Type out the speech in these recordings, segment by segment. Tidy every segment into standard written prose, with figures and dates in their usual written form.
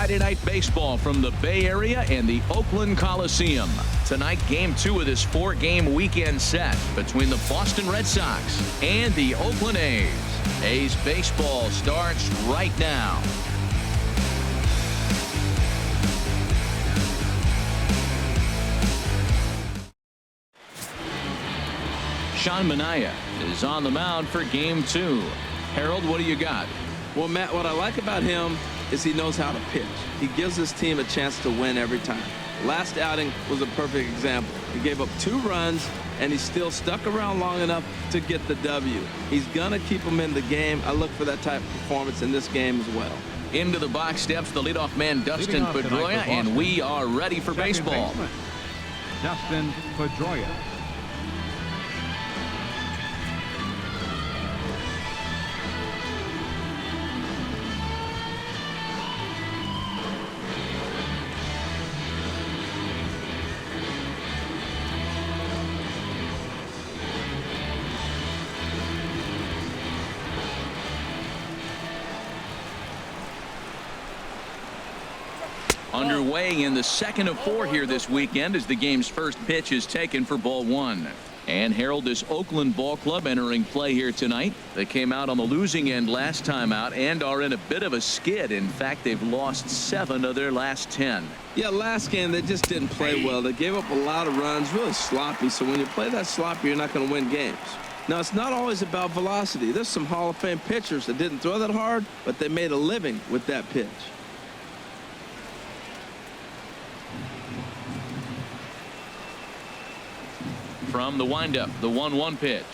Friday Night Baseball from the Bay Area and the Oakland Coliseum. Tonight, Game 2 of this 4-game weekend set between the Boston Red Sox and the Oakland A's. A's baseball starts right now. Sean Manaea is on the mound for Game 2. Harold, what do you got? Well, Matt, what I like about him is he knows how to pitch. He gives his team a chance to win every time. Last outing was a perfect example. He gave up 2 runs, and he still stuck around long enough to get the W. He's going to keep them in the game. I look for that type of performance in this game as well. Into the box steps the leadoff man, Dustin Pedroia, and we are ready for baseball. Dustin Pedroia. Underway in the second of 4 here this weekend as the game's first pitch is taken for ball 1. And Harold, this Oakland ball club entering play here tonight. They came out on the losing end last time out and are in a bit of a skid. In fact, they've lost 7 of their last 10. Yeah, last game they just didn't play well. They gave up a lot of runs, really sloppy. So when you play that sloppy, you're not going to win games. Now, it's not always about velocity. There's some Hall of Fame pitchers that didn't throw that hard, but they made a living with that pitch. From the windup, the 1-1 pitch.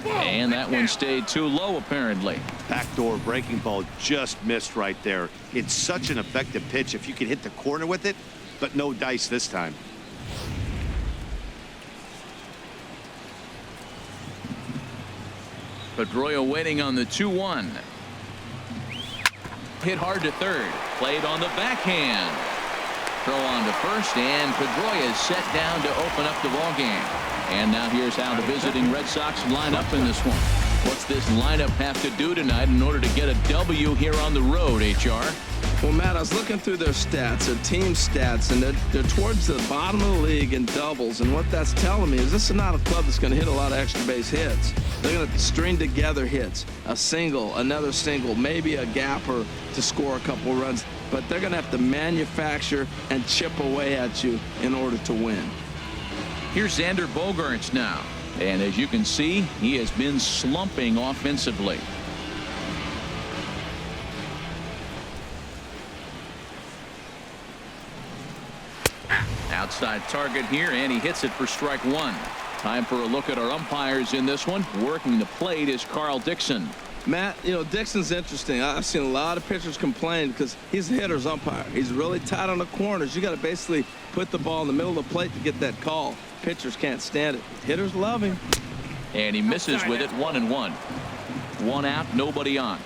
And that one stayed too low, apparently. Backdoor breaking ball just missed right there. It's such an effective pitch if you can hit the corner with it, but no dice this time. Pedroia waiting on the 2-1. Hit hard to third. Played on the backhand. Throw on to first, and Pedroia is set down to open up the ball game. And now here's how the visiting Red Sox line up in this one. What's this lineup have to do tonight in order to get a W here on the road, HR? Well, Matt, I was looking through their stats, their team stats, and they're towards the bottom of the league in doubles. And what that's telling me is this is not a club that's going to hit a lot of extra base hits. They're going to string together hits, a single, another single, maybe a gapper to score a couple runs. But they're going to have to manufacture and chip away at you in order to win. Here's Xander Bogaerts now. And as you can see, he has been slumping offensively. Outside target here, and he hits it for strike 1. Time for a look at our umpires in this one. Working the plate is Carl Dixon. Matt, you know, Dixon's interesting. I've seen a lot of pitchers complain because he's a hitter's umpire. He's really tight on the corners. You got to basically put the ball in the middle of the plate to get that call. Pitchers can't stand it. Hitters love him. And he misses with it, 1-1. 1 out, nobody on.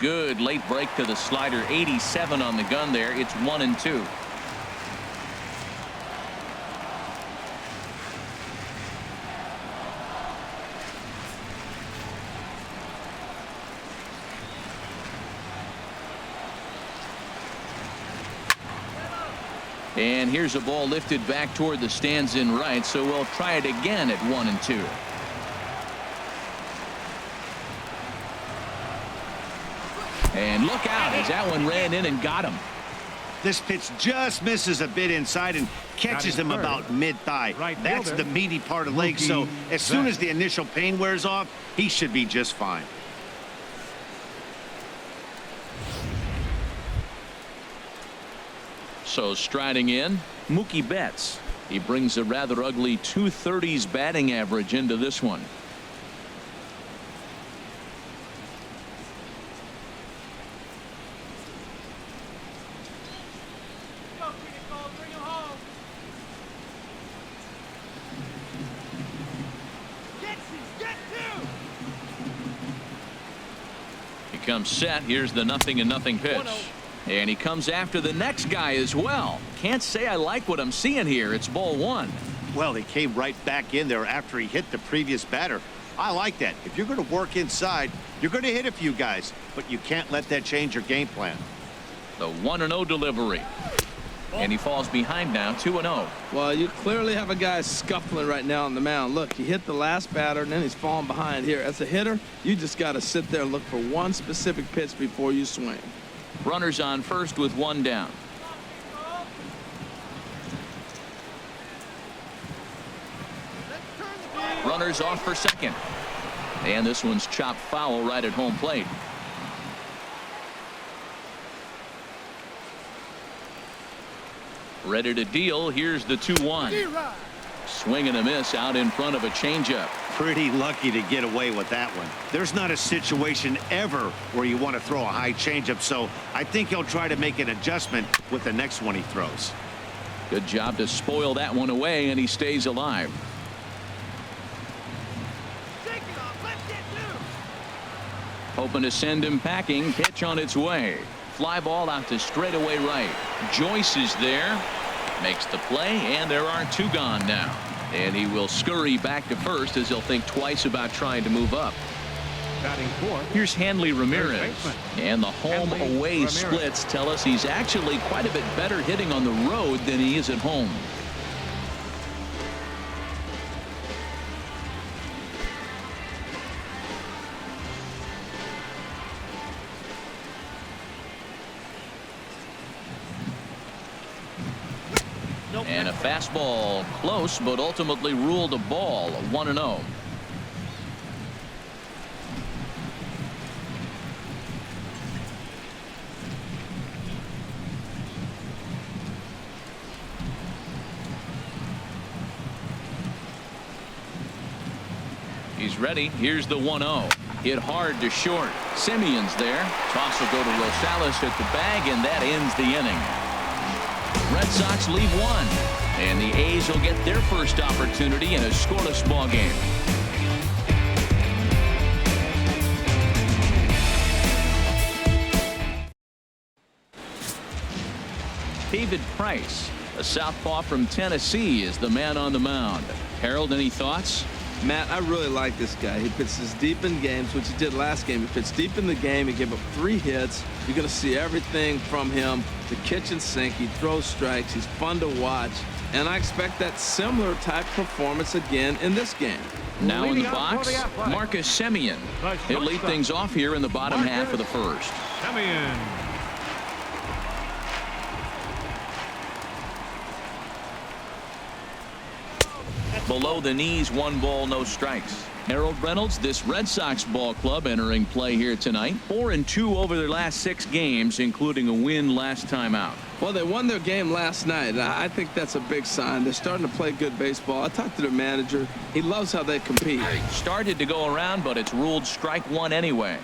Good late break to the slider. 87 on the gun there. It's 1-2. And here's a ball lifted back toward the stands in right, so we'll try it again at 1-2. And look out as that one ran in and got him. This pitch just misses a bit inside and catches him about mid-thigh. That's the meaty part of the leg, so as soon as the initial pain wears off, he should be just fine. So striding in, Mookie Betts. He brings a rather ugly 230s batting average into this one. He comes set. Here's the 0-0 pitch. And he comes after the next guy as well. Can't say I like what I'm seeing here. It's ball 1. Well, he came right back in there after he hit the previous batter. I like that. If you're going to work inside, you're going to hit a few guys, but you can't let that change your game plan. The 1-0 delivery. And he falls behind now, 2-0. Well, you clearly have a guy scuffling right now on the mound. Look, he hit the last batter, and then he's falling behind here. As a hitter, you just got to sit there and look for one specific pitch before you swing. Runners on first with one down. Runners off for second. And this one's chopped foul right at home plate. Ready to deal. Here's the 2-1. Swing and a miss out in front of a changeup. Pretty lucky to get away with that one. There's not a situation ever where you want to throw a high changeup, so I think he'll try to make an adjustment with the next one he throws. Good job to spoil that one away, and he stays alive. Hoping to send him packing. Pitch on its way. Fly ball out to straightaway right. Joyce is there. Makes the play, and there are two gone now. And he will scurry back to first as he'll think twice about trying to move up. Batting fourth. Here's Hanley Ramirez. And the home-away splits tell us he's actually quite a bit better hitting on the road than he is at home. And a fastball close, but ultimately ruled a ball. 1-0. He's ready. Here's the 1-0. Hit hard to short. Simeon's there. Toss will go to Rosales at the bag, and that ends the inning. Red Sox lead one, and the A's will get their first opportunity in a scoreless ball game. David Price, a southpaw from Tennessee, is the man on the mound. Harold, any thoughts? Matt, I really like this guy. He pitches deep in games, which he did last game. He pitched deep in the game. He gave up 3 hits. You're going to see everything from him. The kitchen sink. He throws strikes. He's fun to watch. And I expect that similar type performance again in this game. Now in the box, Marcus Semien. He'll lead things off here in the bottom half of the first. Semien. Below the knees, 1 ball, no strikes. Harold Reynolds, this Red Sox ball club entering play here tonight. 4-2 over their last 6 games, including a win last time out. Well, they won their game last night. I think that's a big sign. They're starting to play good baseball. I talked to their manager. He loves how they compete. Started to go around, but it's ruled strike 1 anyway.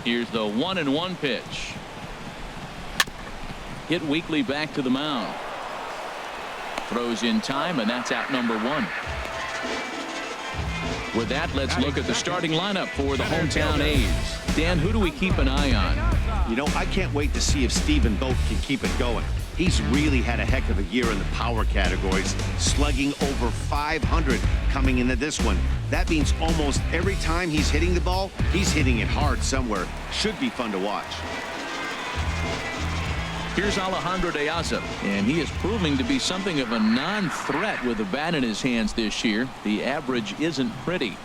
Here's the 1-1 pitch. Hit weakly back to the mound. Throws in time, and that's out number 1. With that, let's look at the starting lineup for the hometown A's. Dan, who do we keep an eye on? You know, I can't wait to see if Stephen Vogt can keep it going. He's really had a heck of a year in the power categories, slugging over 500 coming into this one. That means almost every time he's hitting the ball, he's hitting it hard somewhere. Should be fun to watch. Here's Alejandro De Aza, and he is proving to be something of a non-threat with the bat in his hands this year. The average isn't pretty.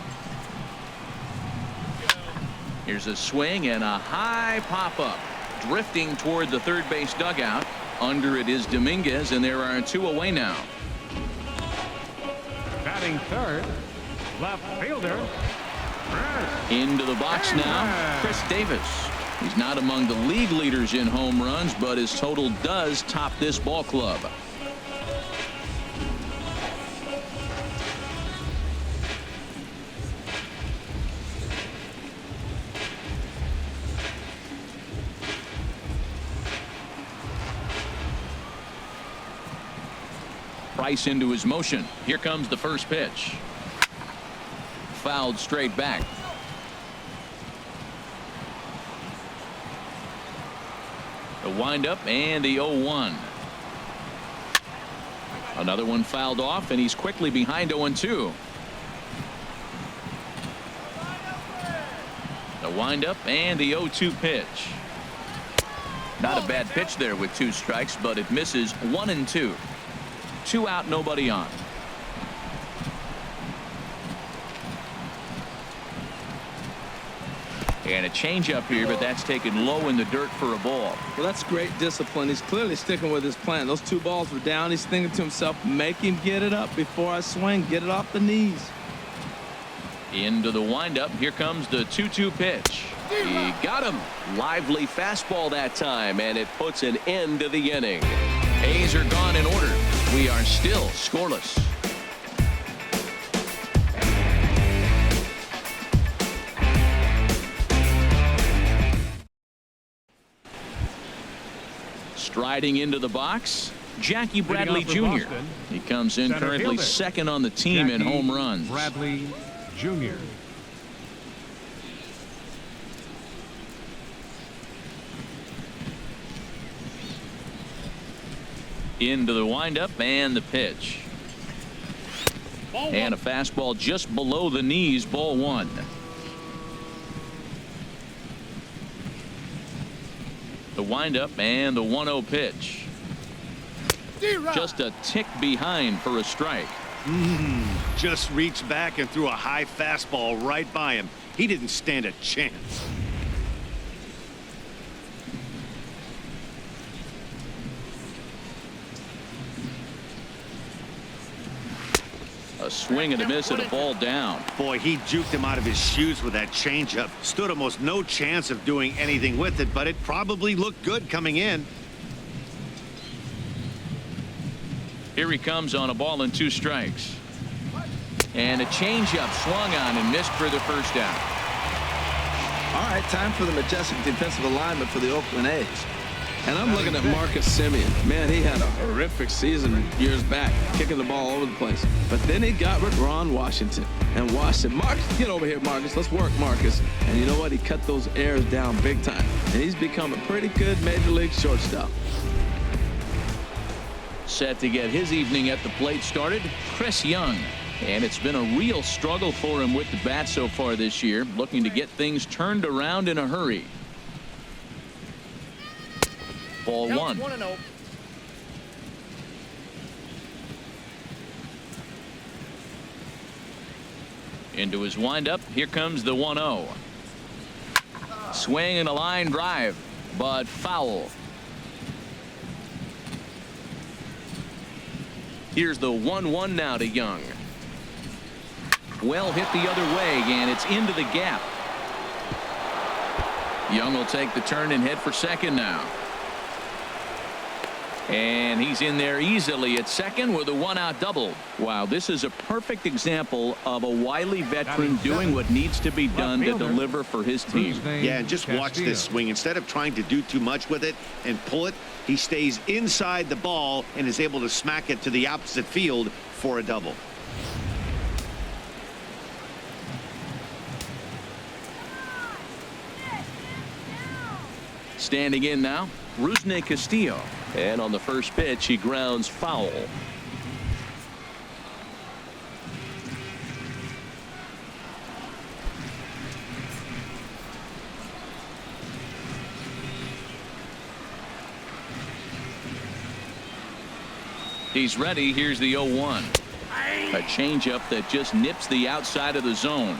Here's a swing and a high pop-up. Drifting toward the third base dugout. Under it is Dominguez, and there are 2 away now. Batting third, left fielder. Into the box now, Chris Davis. He's not among the league leaders in home runs, but his total does top this ball club. Price into his motion. Here comes the first pitch. Fouled straight back. The windup and the 0-1. Another one fouled off, and he's quickly behind 0-2. The windup and the 0-2 pitch. Not a bad pitch there with 2 strikes, but it misses 1-2. 2 out, nobody on. And a changeup here, but that's taken low in the dirt for a ball. Well, that's great discipline. He's clearly sticking with his plan. Those 2 balls were down. He's thinking to himself, make him get it up before I swing. Get it off the knees. Into the windup. Here comes the 2-2 pitch. He got him. Lively fastball that time, and it puts an end to the inning. A's are gone in order. We are still scoreless. Striding into the box, Jackie Bradley Jr. He comes in currently second on the team in home runs. Bradley Jr. Into the windup and the pitch. And a fastball just below the knees, ball 1. The windup and the 1-0 pitch. Just a tick behind for a strike. Just reached back and threw a high fastball right by him. He didn't stand a chance. A swing and a miss and a ball down. Boy, he juked him out of his shoes with that changeup. Stood almost no chance of doing anything with it, but it probably looked good coming in. Here he comes on a ball and 2 strikes. And a changeup swung on and missed for the first down. All right, time for the majestic defensive alignment for the Oakland A's. And I'm looking at Marcus Semien. Man, he had a horrific season years back, kicking the ball all over the place. But then he got with Ron Washington. And Washington, Marcus, get over here, Marcus. Let's work, Marcus. And you know what? He cut those errors down big time. And he's become a pretty good major league shortstop. Set to get his evening at the plate started, Chris Young. And it's been a real struggle for him with the bat so far this year, looking to get things turned around in a hurry. Ball 1. Into his windup. Here comes the 1-0. Swing and a line drive, but foul. Here's the 1-1 now to Young. Well hit the other way, and it's into the gap. Young will take the turn and head for second now. And he's in there easily at second with a 1-out double. Wow, this is a perfect example of a wily veteran doing what needs to be done to deliver for his team. Yeah, and just watch this swing. Instead of trying to do too much with it and pull it, he stays inside the ball and is able to smack it to the opposite field for a double. Standing in now, Rusney Castillo. And on the first pitch, he grounds foul. He's ready. Here's the 0-1. A changeup that just nips the outside of the zone.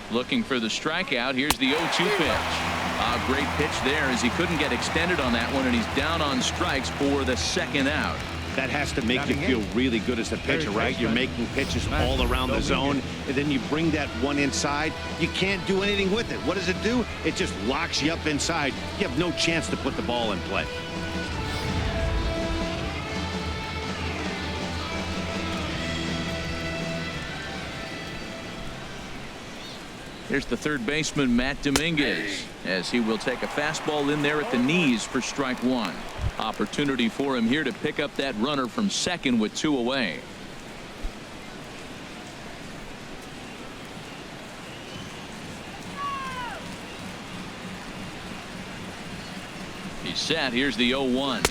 Looking for the strikeout. Here's the 0-2 pitch. A great pitch there as he couldn't get extended on that one, and he's down on strikes for the second out. That has to make you feel really good as a pitcher, right? You're making pitches all around the zone, and then you bring that one inside. You can't do anything with it. What does it do? It just locks you up inside. You have no chance to put the ball in play. Here's the third baseman, Matt Dominguez, as he will take a fastball in there at the knees for strike 1. Opportunity for him here to pick up that runner from second with 2 away. set. Here's the 0-1.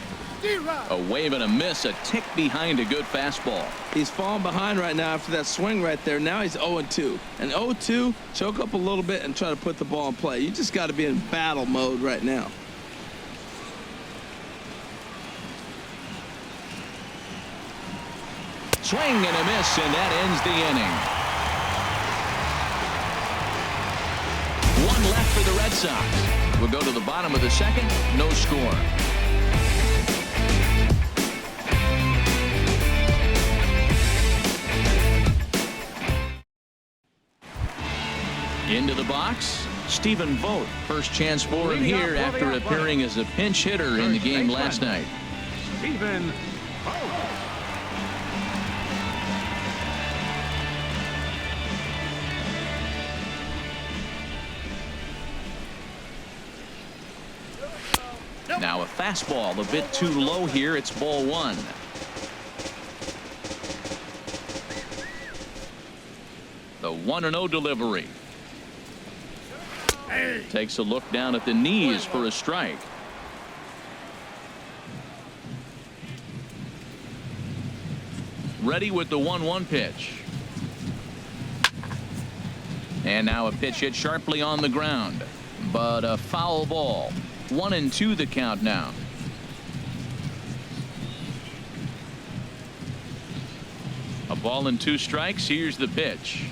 A wave and a miss, a tick behind a good fastball. He's falling behind right now after that swing right there. Now he's 0-2. And 0-2, choke up a little bit and try to put the ball in play. You just got to be in battle mode right now. Swing and a miss, and that ends the inning. One left for the Red Sox. We'll go to the bottom of the second. No score. Into the box, Stephen Vogt. First chance for him here after appearing as a pinch hitter in the game last night. Stephen Vogt. Now a fastball a bit too low here. It's ball one. The 1-0 delivery. Takes a look down at the knees for a strike. Ready with the 1-1 pitch. And now a pitch hit sharply on the ground, but a foul ball. 1-2 the count now. A ball and 2 strikes. Here's the pitch.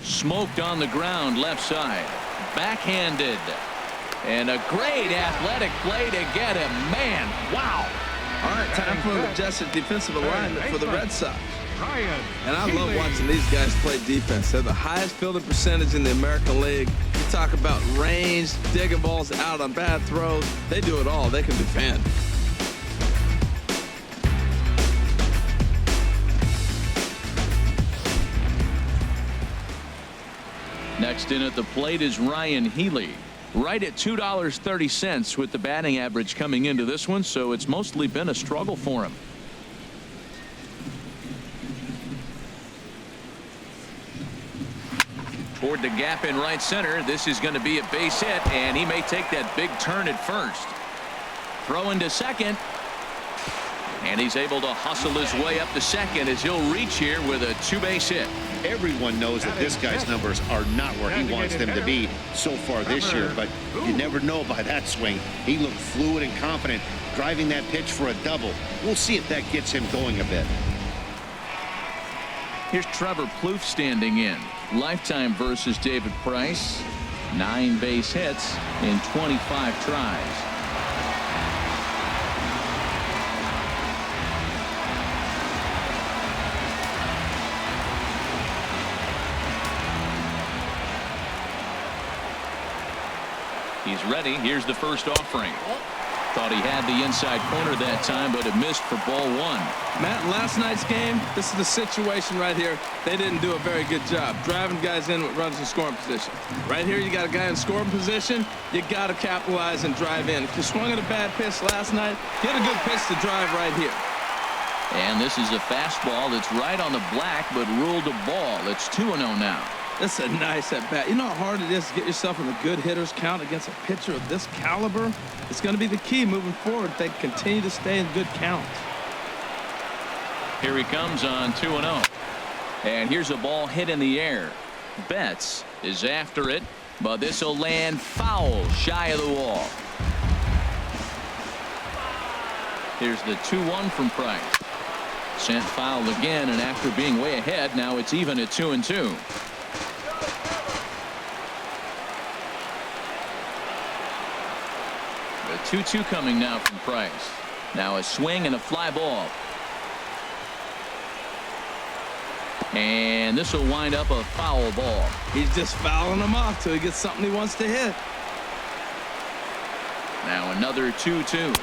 Smoked on the ground left side. Backhanded. And a great athletic play to get him. Man, wow. All right, time for an adjusted defensive alignment for the Red Sox. And I love Healy. watching these guys play defense. They're the highest fielding percentage in the American League. You talk about range, digging balls out on bad throws. They do it all. They can defend. Next in at the plate is Ryan Healy. Right at $2.30 with the batting average coming into this one, so it's mostly been a struggle for him. Toward the gap in right center. This is going to be a base hit, and he may take that big turn at first. Throw into second. And he's able to hustle his way up to second as he'll reach here with a 2-base hit. Everyone knows that this guy's numbers are not where he wants them to be so far this year, but you never know by that swing. He looked fluid and confident driving that pitch for a double. We'll see if that gets him going a bit. Here's Trevor Plouffe standing in. Lifetime versus David Price. 9 base hits in 25 tries. He's ready. Here's the first offering. Thought he had the inside corner that time, but it missed for ball one. Matt, last night's game, this is the situation right here. They didn't do a very good job driving guys in with runners in scoring position. Right here, you got a guy in scoring position. You got to capitalize and drive in. If you swung at a bad pitch last night, get a good pitch to drive right here. And this is a fastball that's right on the black, but ruled a ball. It's 2-0 now. That's a nice at-bat. You know how hard it is to get yourself in the good hitters count against a pitcher of this caliber? It's going to be the key moving forward. They continue to stay in good count. Here he comes on 2-0. And here's a ball hit in the air. Betts is after it, but this will land foul shy of the wall. Here's the 2-1 from Price. Sent foul again, and after being way ahead, now it's even at 2-2. The 2-2 coming now from Price. Now a swing and a fly ball. And this will wind up a foul ball. He's just fouling them off till he gets something he wants to hit. Now another 2-2.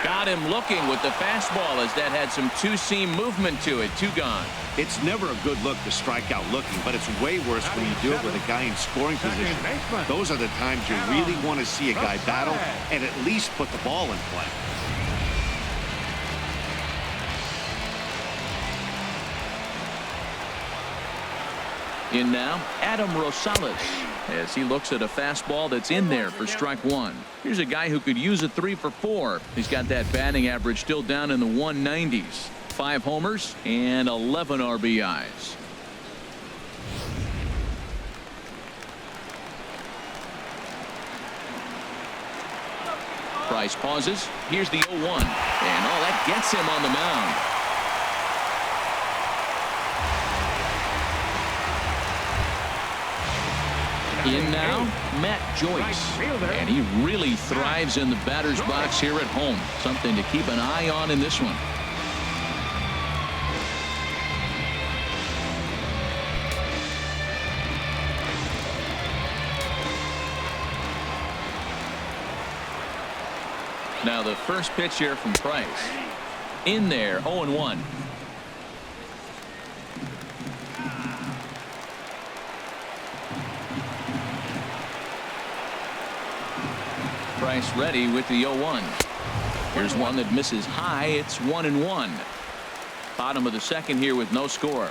Got him looking with the fastball as that had some two-seam movement to it. 2 gone. It's never a good look to strike out looking, but it's way worse when you do it with a guy in scoring position. Those are the times you really want to see a guy battle and at least put the ball in play. In now, Adam Rosales, as he looks at a fastball that's in there for strike one. Here's a guy who could use a 3 for 4. He's got that batting average still down in the 190s. 5 homers and 11 RBIs. Price pauses. Here's the 0-1. And that gets him on the mound. In now, Matt Joyce. And he really thrives in the batter's box here at home. Something to keep an eye on in this one. Now the first pitch here from Price. In there, 0-1. Price ready with the 0-1. Here's one that misses high. It's 1-1. Bottom of the second here with no score.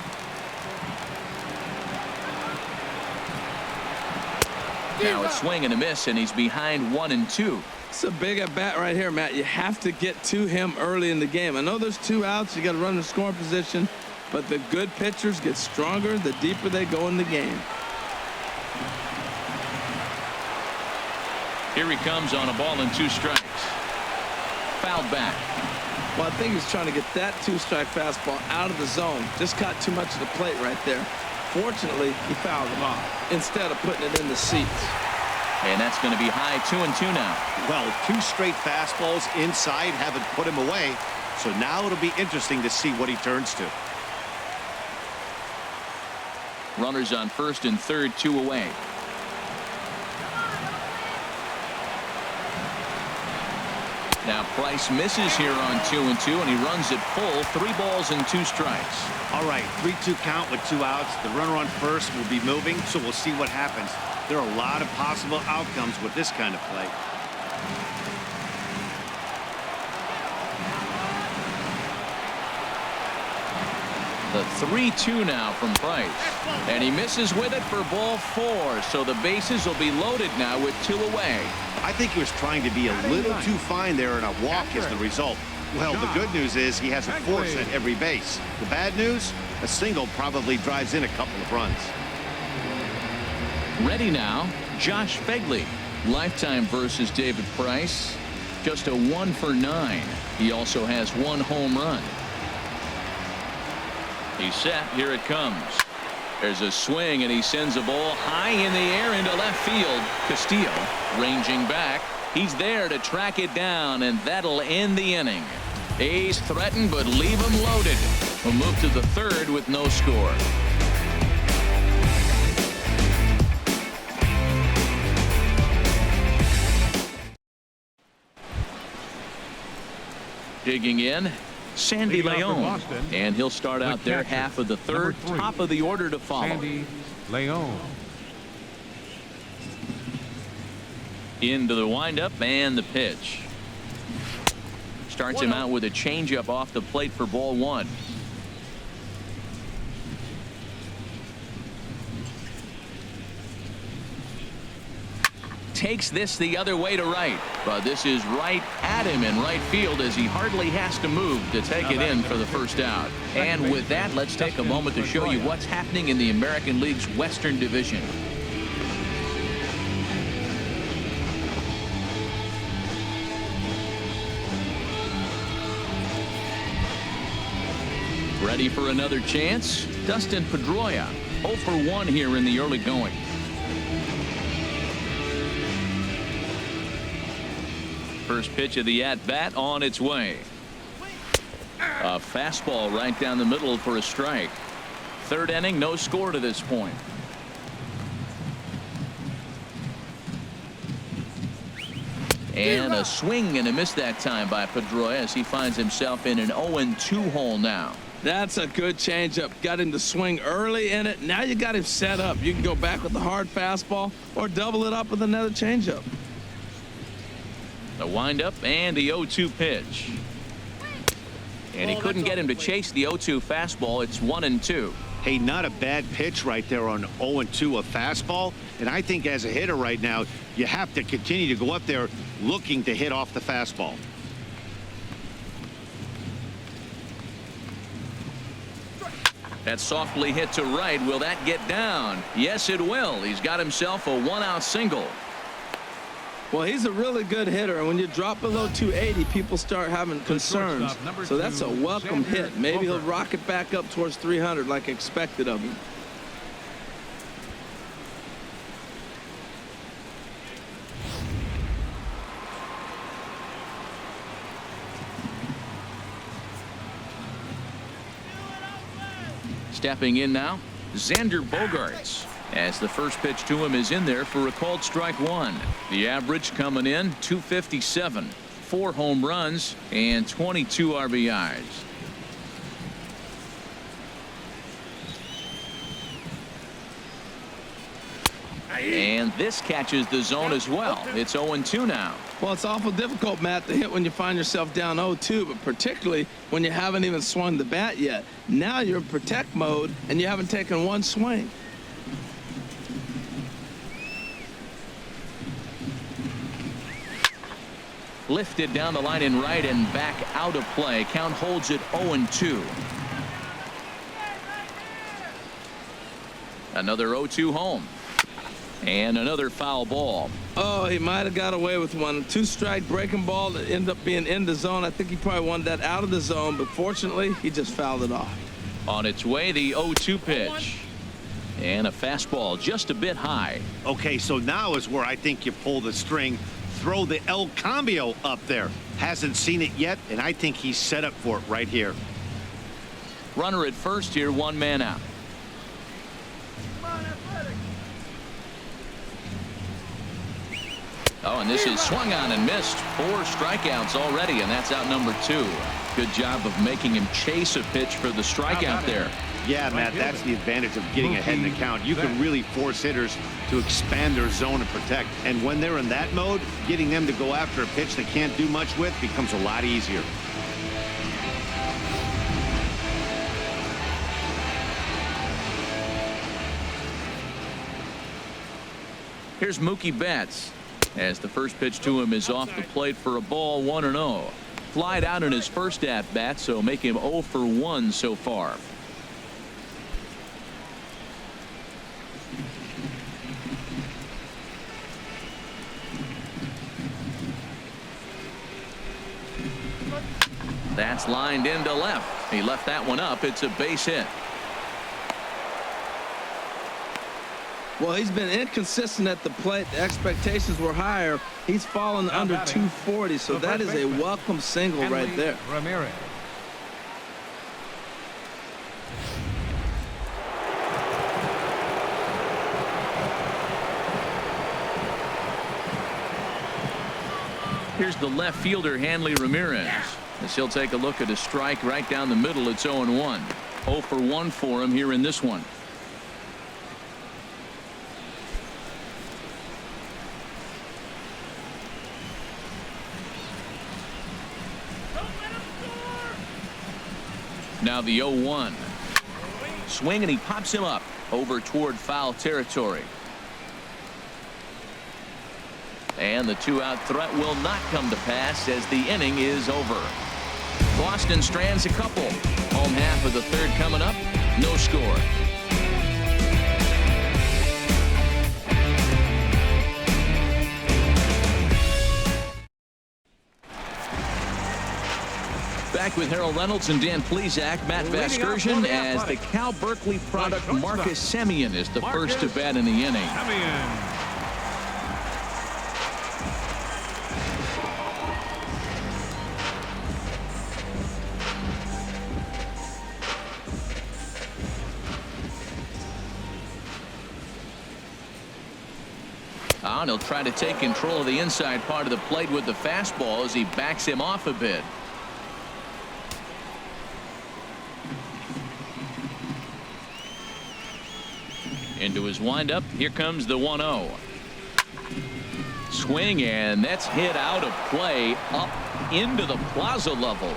Now a swing and a miss, and he's behind 1-2. It's a big at bat right here, Matt. You have to get to him early in the game. I know there's 2 outs. You got to run the scoring position, but the good pitchers get stronger the deeper they go in the game. Here he comes on a ball and 2 strikes. Fouled back. Well, I think he's trying to get that 2-strike fastball out of the zone. Just caught too much of the plate right there. Fortunately, he fouled him off instead of putting it in the seats. And that's going to be high 2-2 now. Well, 2 straight fastballs inside haven't put him away. So now it'll be interesting to see what he turns to. Runners on first and third, 2 away. Now Price misses here on 2-2, and he runs it full. 3 balls and 2 strikes. All right, 3-2 count with 2 outs. The runner on first will be moving, so we'll see what happens. There are a lot of possible outcomes with this kind of play. The 3-2 now from Price. And he misses with it for ball 4. So the bases will be loaded now with 2 away. I think he was trying to be a little too fine there, and a walk is the result. Well, the good news is he has a force at every base. The bad news, a single probably drives in a couple of runs. Ready now, Josh Begley. Lifetime versus David Price. Just a 1 for 9. He also has 1 home run. He's set. Here it comes. There's a swing, and he sends a ball high in the air into left field. Castillo ranging back. He's there to track it down, and that'll end the inning. A's threaten, but leave him loaded. We'll move to the third with no score. Digging in, Sandy Leon, and he'll start out there half of the third. Top of the order to follow. Sandy Leon. Into the windup and the pitch. Starts him out with a changeup off the plate for ball 1. Takes this the other way to right, but this is right at him in right field as he hardly has to move to take it in for the first out. And with that, let's take a moment to show you what's happening in the American League's Western Division. Ready for another chance? Dustin Pedroia, 0 for 1 here in the early going. First pitch of the at-bat on its way. A fastball right down the middle for a strike. Third inning, no score to this point. And a swing and a miss that time by Pedroia as he finds himself in an 0-2 hole now. That's a good changeup. Got him to swing early in it. Now you got him set up. You can go back with the hard fastball or double it up with another changeup. The windup and the 0-2 pitch. And he couldn't get him to chase the 0-2 fastball. It's 1-2. Hey, not a bad pitch right there on 0-2, a fastball. And I think as a hitter right now, you have to continue to go up there looking to hit off the fastball. That's softly hit to right. Will that get down? Yes, it will. He's got himself a one-out single. Well, he's a really good hitter, and when you drop below 280, people start having concerns. So that's a welcome hit. Maybe he'll rocket back up towards 300 like expected of him. Stepping in now, Xander Bogaerts, as the first pitch to him is in there for a called strike one. The average coming in 257, 4 home runs and 22 RBIs. And this catches the zone as well. It's 0-2 now. Well, it's awful difficult, Matt, to hit when you find yourself down 0-2, but particularly when you haven't even swung the bat yet. Now you're in protect mode, and you haven't taken one swing. Lifted down the line in right and back out of play. Count holds it 0-2. Another 0-2 home. And another foul ball. Oh, he might have got away with one. 2-strike breaking ball that ended up being in the zone. I think he probably wanted that out of the zone, but fortunately, he just fouled it off. On its way, the 0-2 pitch. And a fastball just a bit high. Okay, so now is where I think you pull the string. Throw the El Cambio up there. Hasn't seen it yet, and I think he's set up for it right here. Runner at first here, 1 man out. Oh, and this is swung on and missed. 4 strikeouts already, and that's out number 2. Good job of making him chase a pitch for the strikeout there. Yeah, Matt, that's the advantage of getting ahead in the count. You can really force hitters to expand their zone and protect. And when they're in that mode, getting them to go after a pitch they can't do much with becomes a lot easier. Here's Mookie Betts, as the first pitch to him is off the plate for a ball, 1-0. Flied out in his first at-bat, so make him 0 for 1 so far. That's lined into left. He left that one up. It's a base hit. Well, he's been inconsistent at the plate. The expectations were higher. He's fallen under 240, so that is a welcome single right there. Ramirez. Here's the left fielder, Hanley Ramirez. As he'll take a look at a strike right down the middle. It's 0-1. 0 for 1 for him here in this one. Now the 0-1. Swing, and he pops him up over toward foul territory. And the 2-out threat will not come to pass as the inning is over. Boston strands a couple. Home half of the third coming up. No score. Back with Harold Reynolds and Dan Plesac. Matt Vasgersian as the Cal Berkeley product Marcus Semien is the first to bat in the inning. And he'll try to take control of the inside part of the plate with the fastball as he backs him off a bit. Into his windup. Here comes the 1-0. Swing, and that's hit out of play up into the plaza level.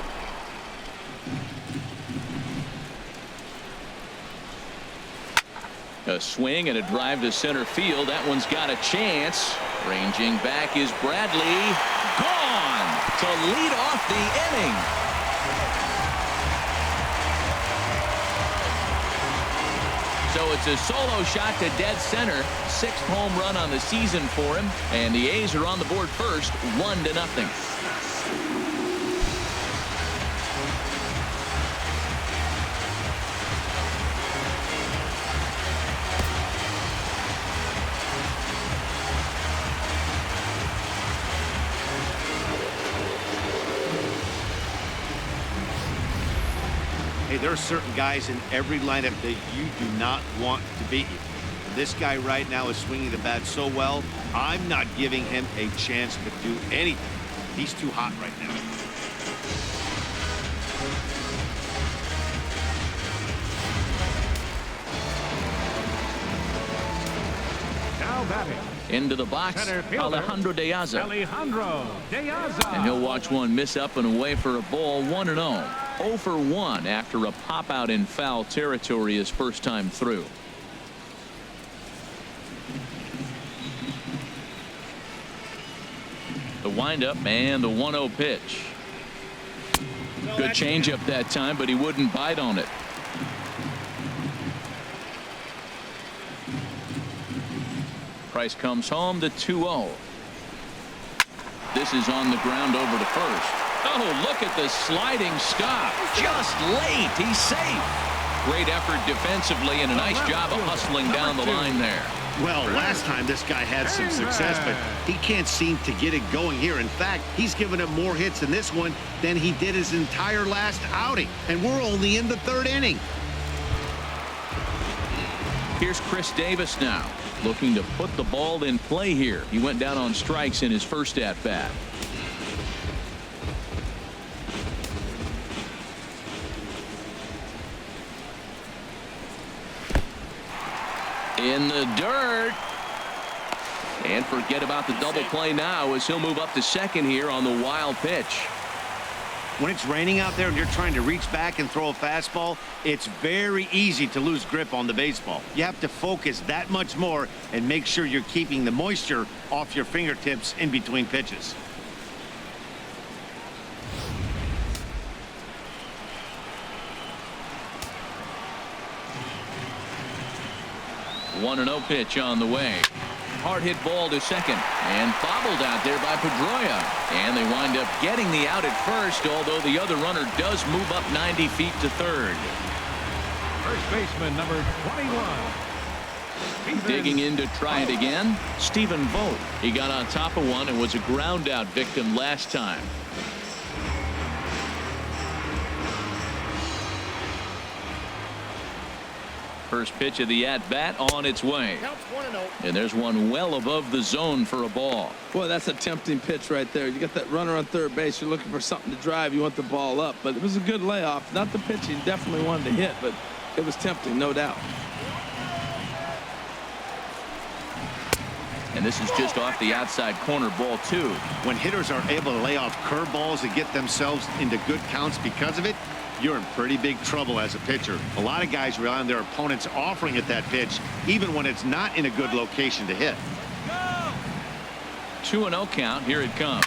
A swing and a drive to center field. That one's got a chance. Ranging back is Bradley. Gone to lead off the inning. So it's a solo shot to dead center. 6th home run on the season for him. And the A's are on the board first, 1-0. Hey, there are certain guys in every lineup that you do not want to beat you. This guy right now is swinging the bat so well, I'm not giving him a chance to do anything. He's too hot right now. Now batting. Into the box, Center fielder, Alejandro De Aza. Alejandro De Aza. And he'll watch one miss up and away for a ball, 1-0. 0 for 1 after a pop out in foul territory his first time through. The windup and the 1-0 pitch. Good changeup that time, but he wouldn't bite on it. Price comes home to 2-0. This is on the ground over to first. Oh, look at the sliding stop. Just late. He's safe. Great effort defensively and a nice job of hustling down the line there. Well, last time this guy had some success, but he can't seem to get it going here. In fact, he's given up more hits in this one than he did his entire last outing. And we're only in the 3rd inning. Here's Chris Davis now, looking to put the ball in play here. He went down on strikes in his first at-bat. In the dirt. And forget about the double play now as he'll move up to second here on the wild pitch. When it's raining out there and you're trying to reach back and throw a fastball, it's very easy to lose grip on the baseball. You have to focus that much more and make sure you're keeping the moisture off your fingertips in between pitches. One 1-0 pitch on the way. Hard hit ball to second and bobbled out there by Pedroia, and they wind up getting the out at first, although the other runner does move up 90 feet to third. First baseman number 21. Digging in to try it again, Stephen Vogt. He got on top of one and was a ground out victim last time. First pitch of the at-bat on its way. And there's one well above the zone for a ball. Boy, that's a tempting pitch right there. You got that runner on third base. You're looking for something to drive. You want the ball up. But it was a good layoff. Not the pitch he definitely wanted to hit, but it was tempting, no doubt. And this is just off the outside corner, ball 2. When hitters are able to lay off curveballs and get themselves into good counts because of it, you're in pretty big trouble as a pitcher. A lot of guys rely on their opponents offering it that pitch, even when it's not in a good location to hit. 2-0 count. Here it comes.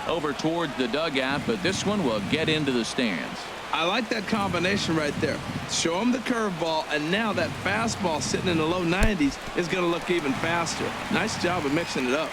Over towards the dugout, but this one will get into the stands. I like that combination right there. Show him the curveball, and now that fastball sitting in the low 90s is going to look even faster. Nice job of mixing it up.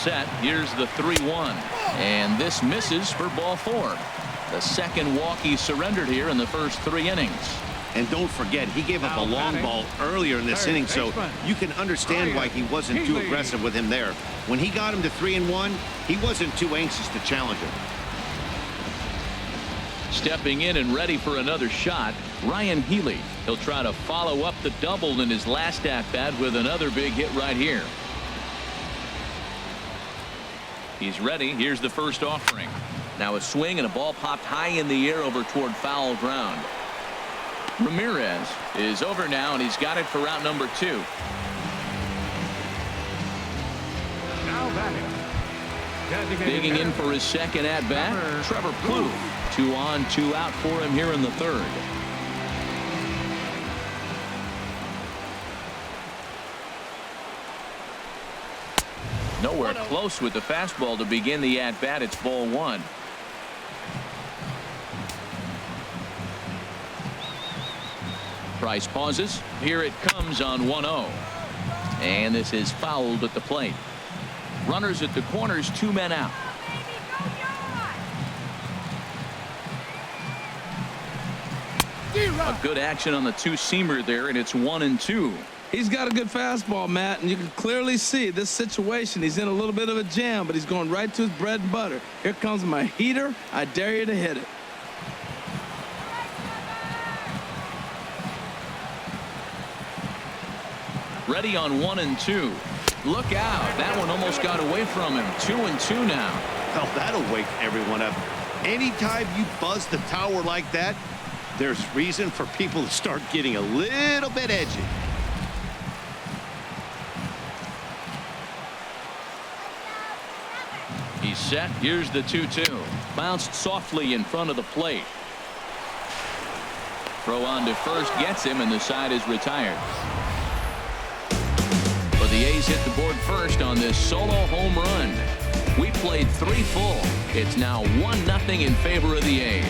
Set. Here's the 3-1, and this misses for ball 4. The second walk he surrendered here in the first 3 innings. And don't forget, he gave up a long ball earlier in this inning, so you can understand why he wasn't too aggressive with him there. When he got him to 3-1, he wasn't too anxious to challenge him. Stepping in and ready for another shot, Ryan Healy. He'll try to follow up the double in his last at-bat with another big hit right here. He's ready. Here's the first offering. Now a swing and a ball popped high in the air over toward foul ground. Ramirez is over now, and he's got it for route number 2. Now batting. Digging in for his second at bat, Trevor Plouffe. 2 on, 2 out for him here in the 3rd. Nowhere close with the fastball to begin the at bat. It's ball 1. Price pauses. Here it comes on 1-0. And this is fouled at the plate. Runners at the corners, 2 men out. A good action on the 2-seamer there, and it's 1-2. He's got a good fastball, Matt, and you can clearly see this situation. He's in a little bit of a jam, but he's going right to his bread and butter. Here comes my heater. I dare you to hit it. Ready on 1-2. Look out. That one almost got away from him. 2-2 now. Well, that'll wake everyone up. Anytime you buzz the tower like that, there's reason for people to start getting a little bit edgy. He's set. Here's the 2-2. Bounced softly in front of the plate. Throw on to first gets him, and the side is retired. But the A's hit the board first on this solo home run. We played 3 full. It's now 1-0 in favor of the A's.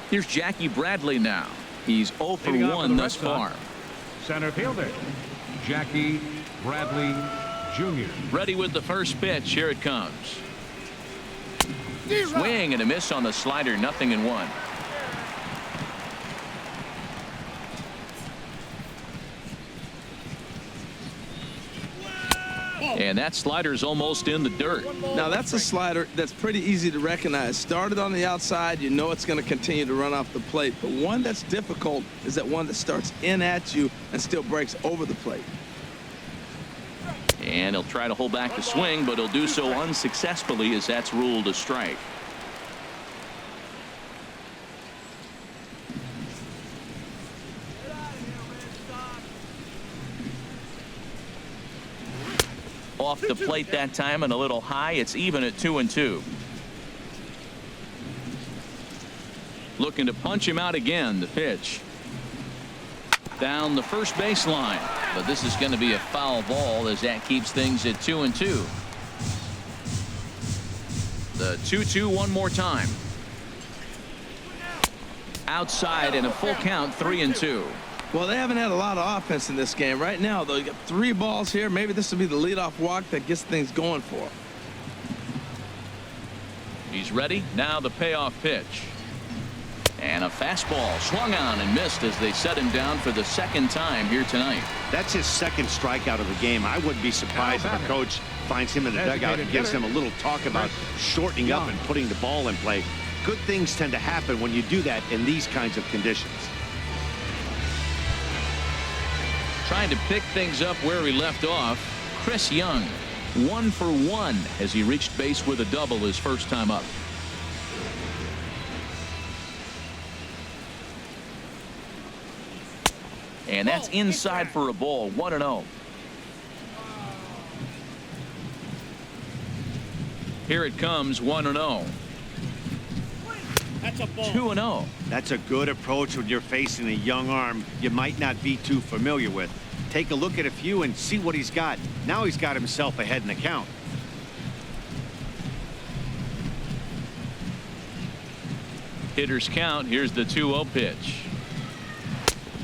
Here's Jackie Bradley now. He's 0 for 1 thus far. Center fielder, Jackie Bradley Jr. Ready with the first pitch. Here it comes. Swing and a miss on the slider. 0-1. And that slider's almost in the dirt. Now that's a slider that's pretty easy to recognize. Started on the outside, you know it's going to continue to run off the plate. But one that's difficult is that one that starts in at you and still breaks over the plate. And he'll try to hold back the swing, but he'll do so unsuccessfully as that's ruled a strike. Off the plate that time and a little high. It's even at 2-2. Looking to punch him out again. The pitch down the first baseline, but this is going to be a foul ball as that keeps things at 2-2. The 2-2 one more time. Outside and a full count. 3-2. Well, they haven't had a lot of offense in this game. Right now, though, you got 3 balls here. Maybe this will be the leadoff walk that gets things going for him. He's ready. Now the payoff pitch. And a fastball swung on and missed as they set him down for the 2nd time here tonight. That's his 2nd strikeout of the game. I wouldn't be surprised if a coach finds him in the dugout and gives him a little talk about shortening up and putting the ball in play. Good things tend to happen when you do that in these kinds of conditions. Trying to pick things up where he left off. Chris Young, 1 for 1 as he reached base with a double his first time up. And that's inside for a ball. 1-0. Here it comes. 1-0. 2-0. That's a good approach when you're facing a young arm you might not be too familiar with. Take a look at a few and see what he's got. Now he's got himself ahead in the count. Hitter's count. Here's the 2-0 pitch.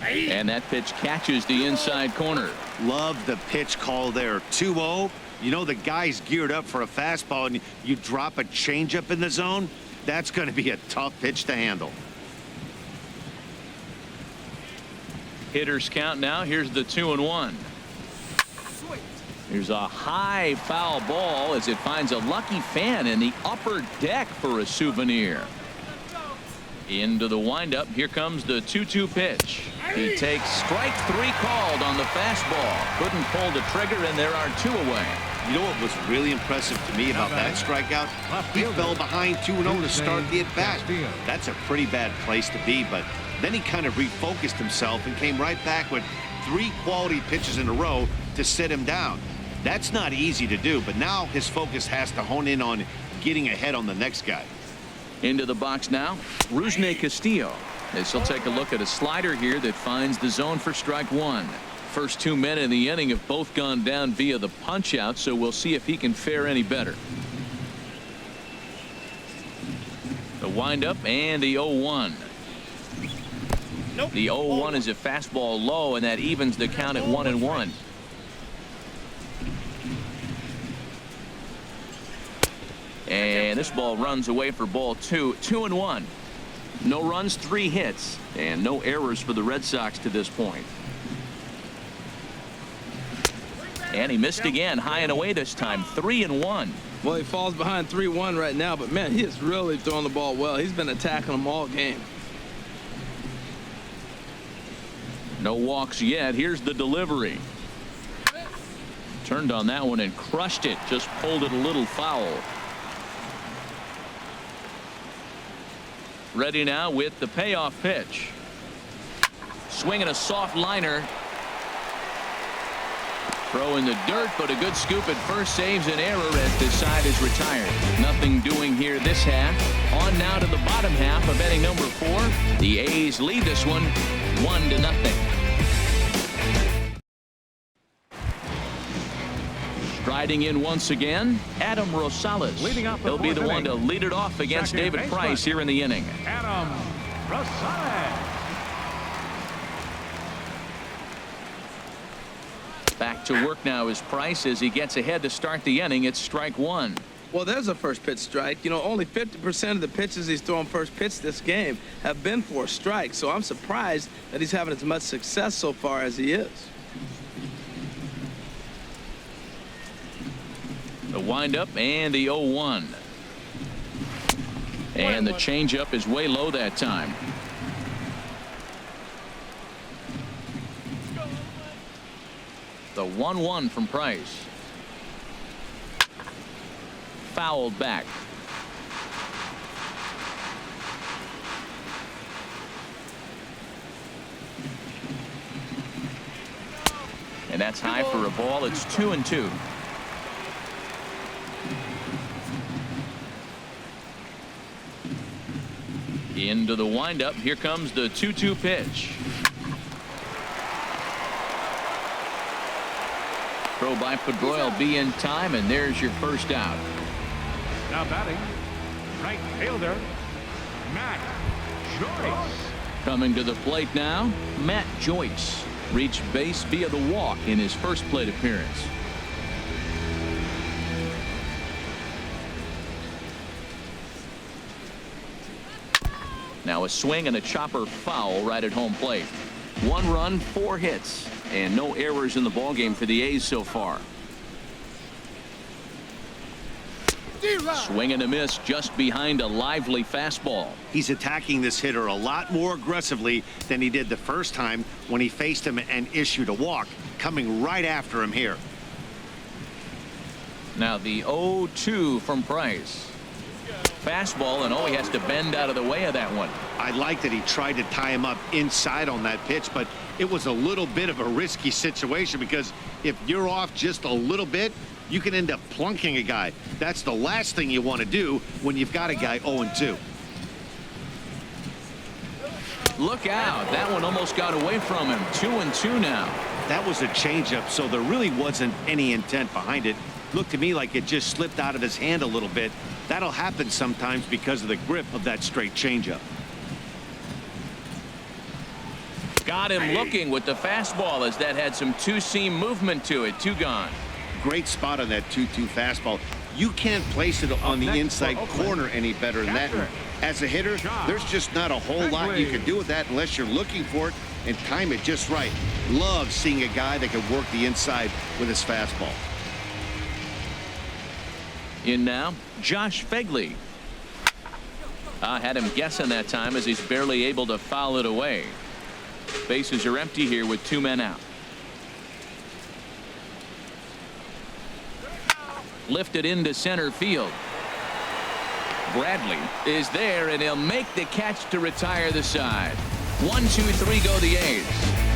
And that pitch catches the inside corner. Love the pitch call there. 2-0. You know the guy's geared up for a fastball and you drop a changeup in the zone. That's going to be a tough pitch to handle. Hitter's count now. Here's the 2-1. Here's a high foul ball as it finds a lucky fan in the upper deck for a souvenir. Into the windup. Here comes the 2-2 pitch. He takes strike 3 called on the fastball. Couldn't pull the trigger, and there are 2 away. You know what was really impressive to me about that strikeout? He fell behind 2-0 to start the at-bat. That's a pretty bad place to be, but then he kind of refocused himself and came right back with 3 quality pitches in a row to sit him down. That's not easy to do, but now his focus has to hone in on getting ahead on the next guy. Into the box now, Rusney Castillo. As he'll take a look at a slider here that finds the zone for strike 1. First 2 men in the inning have both gone down via the punch out, so we'll see if he can fare any better. The windup and the 0-1. The 0-1 is a fastball low, and that evens the count at 1-1. And this ball runs away for ball 2. 2-1. No runs, 3 hits, and no errors for the Red Sox to this point. And he missed again, high and away this time. 3-1. Well, he falls behind 3-1 right now, but man, he is really throwing the ball well. He's been attacking them all game. No walks yet. Here's the delivery. Turned on that one and crushed it. Just pulled it a little foul. Ready now with the payoff pitch. Swinging a soft liner. Throw in the dirt, but a good scoop at first saves an error as the side is retired. Nothing doing here this half. On now to the bottom half of inning number 4. The A's lead this one 1-0. Striding in once again, Adam Rosales. He'll be the one to lead it off against David Price here in the inning. Adam Rosales. Back to work now is Price as he gets ahead to start the inning. It's strike 1. Well, there's a first pitch strike. You know, only 50% of the pitches he's throwing first pitch this game have been for a strike. So I'm surprised that he's having as much success so far as he is. The windup and the 0-1. And the changeup is way low that time. The 1-1 from Price. Fouled back. And that's high for a ball. It's 2-2. Into the windup. Here comes the 2-2 pitch. Throw by Pedroia will be in time, and there's your first out. Now batting, right fielder, Matt Joyce. Coming to the plate now, Matt Joyce reached base via the walk in his first plate appearance. Now a swing and a chopper foul right at home plate. 1 run, 4 hits, and no errors in the ballgame for the A's so far. Swing and a miss just behind a lively fastball. He's attacking this hitter a lot more aggressively than he did the first time when he faced him and issued a walk, coming right after him here. Now the 0-2 from Price. Fastball, and he has to bend out of the way of that one. I like that he tried to tie him up inside on that pitch, but it was a little bit of a risky situation because if you're off just a little bit, you can end up plunking a guy. That's the last thing you want to do when you've got a guy 0-2. Look out. That one almost got away from him. 2-2 now. That was a changeup, so there really wasn't any intent behind it. Looked to me like it just slipped out of his hand a little bit. That'll happen sometimes because of the grip of that straight changeup. Got him looking with the fastball as that had some two-seam movement to it. 2 gone. Great spot on that 2-2 fastball. You can't place it on the inside corner any better than that. And as a hitter, there's just not a whole lot you can do with that unless you're looking for it and time it just right. Love seeing a guy that can work the inside with his fastball. In now, Josh Fegley. Had him guessing that time as he's barely able to foul it away. Bases are empty here with 2 men out. Lifted into center field. Bradley is there, and he'll make the catch to retire the side. 1, 2, 3 go the A's,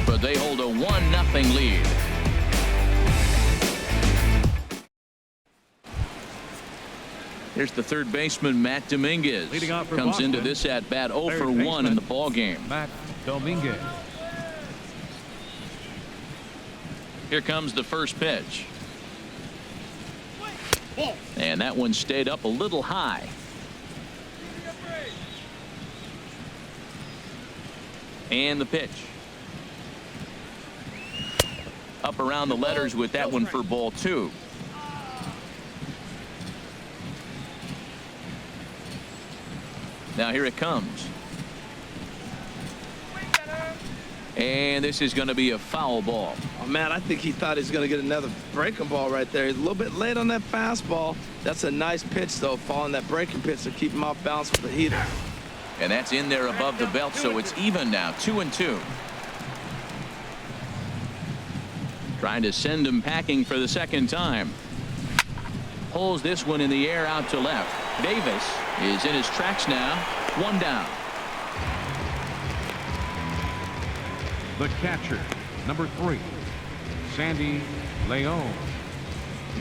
but they hold a 1-0 lead. Here's the third baseman, Matt Dominguez. Leading off for Comes into Boston, this at bat 0 third for 1 in baseman, the ball game. Matt Dominguez. Here comes the first pitch. And that one stayed up a little high. And the pitch. Up around the letters with that one for ball 2. Now here it comes. And this is going to be a foul ball. Oh, man, I think he thought he was going to get another breaking ball right there. He's a little bit late on that fastball. That's a nice pitch, though, following that breaking pitch to keep him off balance with the heater. And that's in there above the belt, so it's even now, 2-2. Trying to send him packing for the second time. Pulls this one in the air out to left. Davis is in his tracks now. 1 down. The catcher, number 3, Sandy Leon.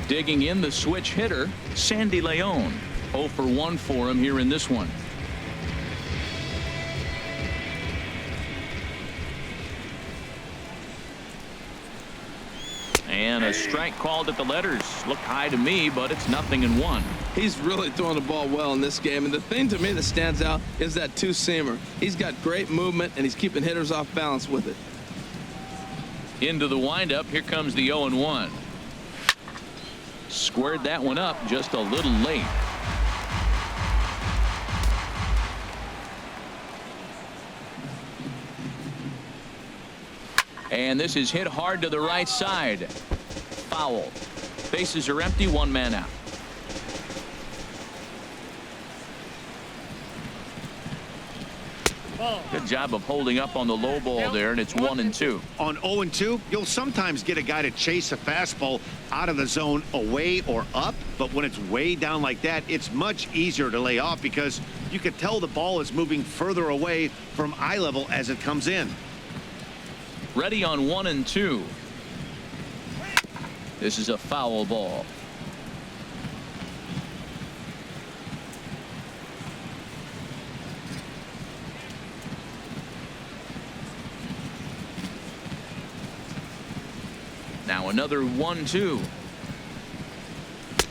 Digging in the switch hitter, Sandy Leon. 0 for 1 for him here in this one. And a strike called at the letters. Looked high to me, but it's 0-1. He's really throwing the ball well in this game. And the thing to me that stands out is that two-seamer. He's got great movement, and he's keeping hitters off balance with it. Into the windup. Here comes the 0-1. Squared that one up just a little late. And this is hit hard to the right side. Foul. Bases are empty. 1 man out. Good job of holding up on the low ball there, and it's 1-2. On 0-2, you'll sometimes get a guy to chase a fastball out of the zone away or up, but when it's way down like that, it's much easier to lay off because you can tell the ball is moving further away from eye level as it comes in. Ready on 1-2. This is a foul ball. Now another 1-2.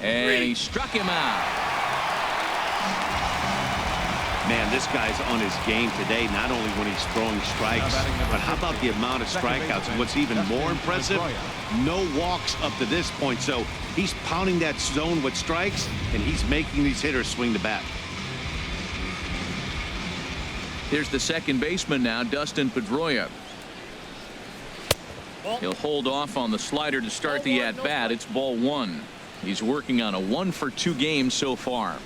And he struck him out. Man, this guy's on his game today, not only when he's throwing strikes, but how about the amount of strikeouts? And what's even more impressive, no walks up to this point. So he's pounding that zone with strikes, and he's making these hitters swing the bat. Here's the second baseman now, Dustin Pedroia. He'll hold off on the slider to start the at-bat. It's ball 1. He's working on a 1 for 2 game so far.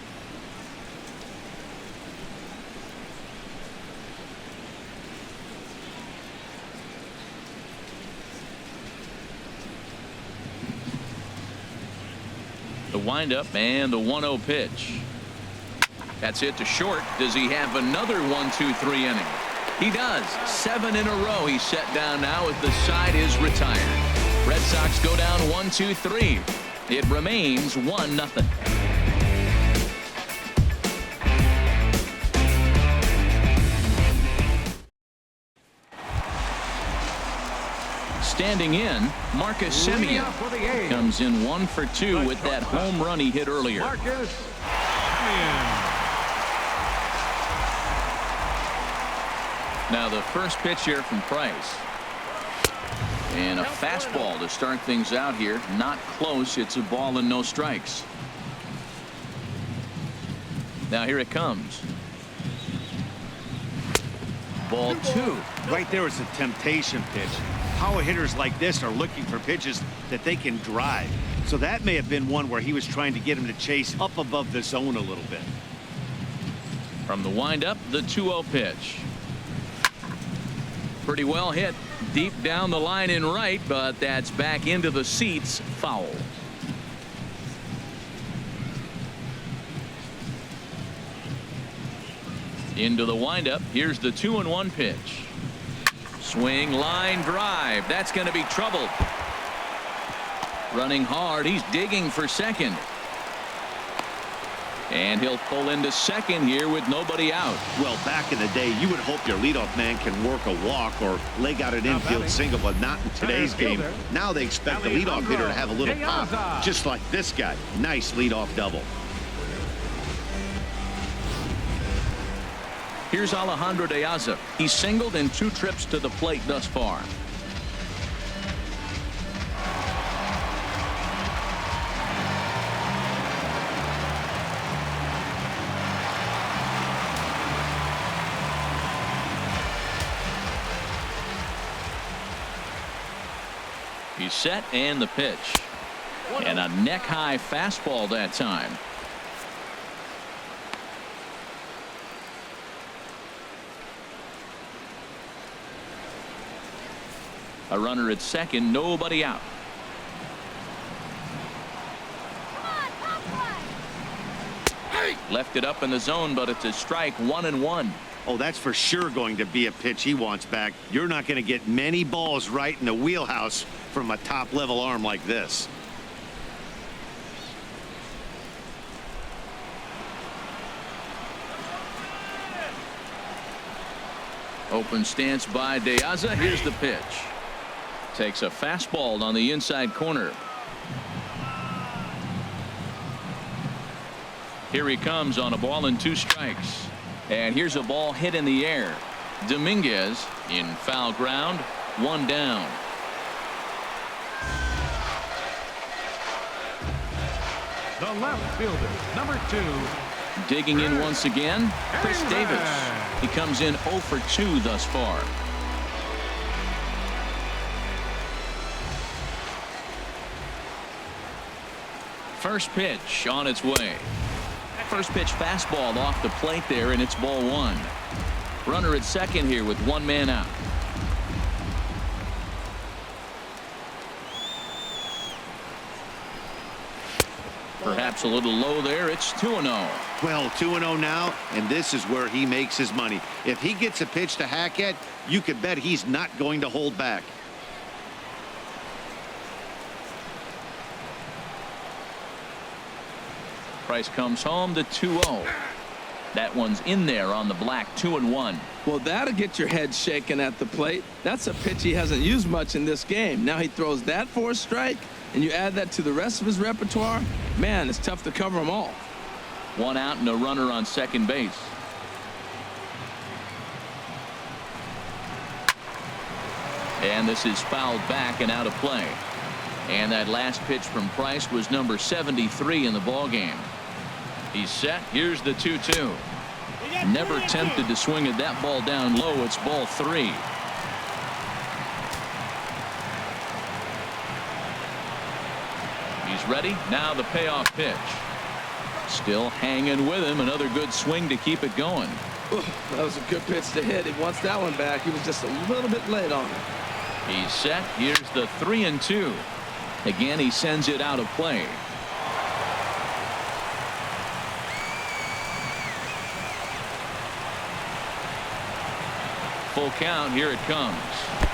The windup and the 1-0 pitch. That's it to short. Does he have another 1-2-3 inning? He does. 7 in a row. He's set down now as the side is retired. Red Sox go down 1-2-3. It remains 1-0. Standing in, Marcus Semien comes in 1 for 2 with that home run he hit earlier. Marcus Semien. Now the first pitch here from Price. And a fastball to start things out here. Not close. It's a ball and no strikes. Now here it comes. Ball 2. Right there is a temptation pitch. Power hitters like this are looking for pitches that they can drive. So that may have been one where he was trying to get him to chase up above the zone a little bit. From the windup, the 2-0 pitch. Pretty well hit deep down the line in right, but that's back into the seats. Foul. Into the windup. Here's the 2-1 pitch. Swing, line drive. That's going to be trouble. Running hard. He's digging for second. And he'll pull into second here with nobody out. Well, back in the day, you would hope your leadoff man can work a walk or leg out an infield single, but not in today's game. Now they expect the leadoff hitter to have a little pop, just like this guy. Nice leadoff double. Here's Alejandro De Aza. He's singled in 2 trips to the plate thus far. He's set, and the pitch. And a neck-high fastball that time. A runner at second, nobody out. Left it up in the zone, but it's a strike, 1-1. Oh, that's for sure going to be a pitch he wants back. You're not going to get many balls right in the wheelhouse from a top-level arm like this. Open stance by De Aza. Here's the pitch. Takes a fastball on the inside corner. Here he comes on a ball and 2 strikes. And here's a ball hit in the air. Dominguez in foul ground. 1 down. The left fielder, number 2. Digging in once again, Chris Davis. He comes in 0 for 2 thus far. First pitch on its way. First pitch fastball off the plate there, and it's ball 1. Runner at second here with 1 man out. Perhaps a little low there. It's 2-0. Well, 2-0 now, and this is where he makes his money. If he gets a pitch to hack at, you could bet he's not going to hold back. Price comes home to 2-0. That one's in there on the black. 2-1. Well, that'll get your head shaking at the plate. That's a pitch he hasn't used much in this game. Now he throws that for a strike, and you add that to the rest of his repertoire. Man, it's tough to cover them all. 1 out and a runner on second base. And this is fouled back and out of play. And that last pitch from Price was number 73 in the ball game. He's set. Here's the 2-2. Never tempted to swing at that ball down low. It's ball 3. He's ready. Now the payoff pitch. Still hanging with him. Another good swing to keep it going. Ooh, that was a good pitch to hit. He wants that one back. He was just a little bit late on it. He's set. Here's the 3-2. Again, he sends it out of play. Full count. Here it comes.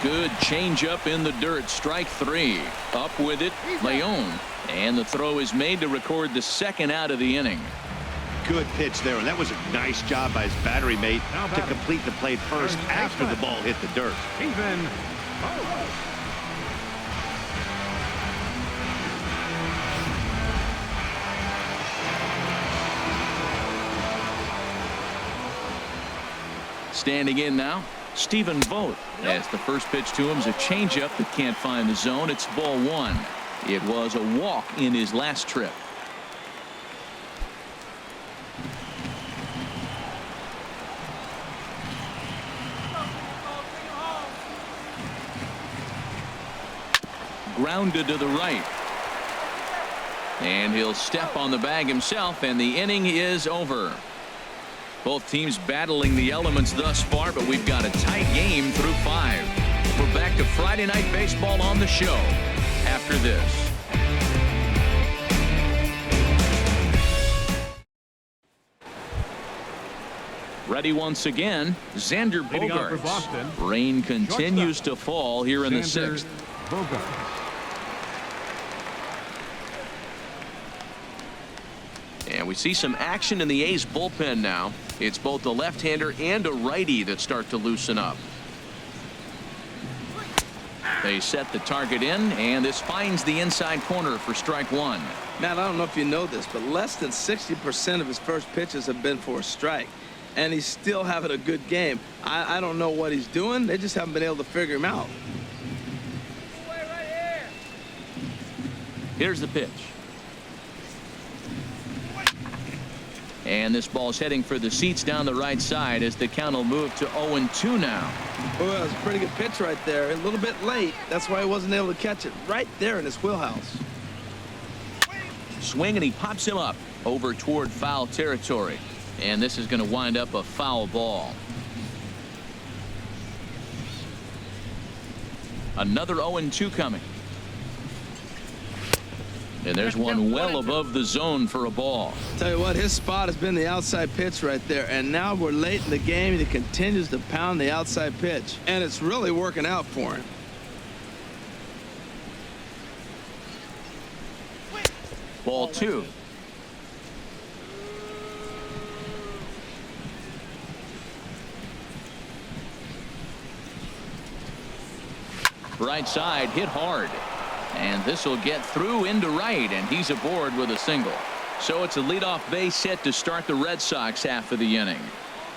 Good changeup in the dirt. Strike 3. Up with it, Leon. And the throw is made to record the 2nd out of the inning. Good pitch there, and that was a nice job by his battery mate to complete the play first after the ball hit the dirt. Even. Standing in now, Stephen Vogt. As the first pitch to him is a changeup that can't find the zone. It's ball 1. It was a walk in his last trip. Grounded to the right. And he'll step on the bag himself, and the inning is over. Both teams battling the elements thus far, but we've got a tight game through 5. We're back to Friday Night Baseball on the show after this. Ready once again, Xander Bogaerts. Rain continues to fall here in the 6th. And we see some action in the A's bullpen now. It's both a left-hander and a righty that start to loosen up. They set the target in, and this finds the inside corner for strike 1. Matt, I don't know if you know this, but less than 60% of his first pitches have been for a strike. And he's still having a good game. I don't know what he's doing. They just haven't been able to figure him out. Here's the pitch. And this ball's heading for the seats down the right side as the count will move to 0-2 now. Well, that was a pretty good pitch right there. A little bit late. That's why he wasn't able to catch it right there in his wheelhouse. Swing, and he pops him up over toward foul territory. And this is going to wind up a foul ball. Another 0-2 coming. And there's one well above the zone for a ball. Tell you what, his spot has been the outside pitch right there. And now we're late in the game, and he continues to pound the outside pitch. And it's really working out for him. Ball 2. Right side hit hard, and this will get through into right, and he's aboard with a single. So it's a leadoff base hit to start the Red Sox half of the inning.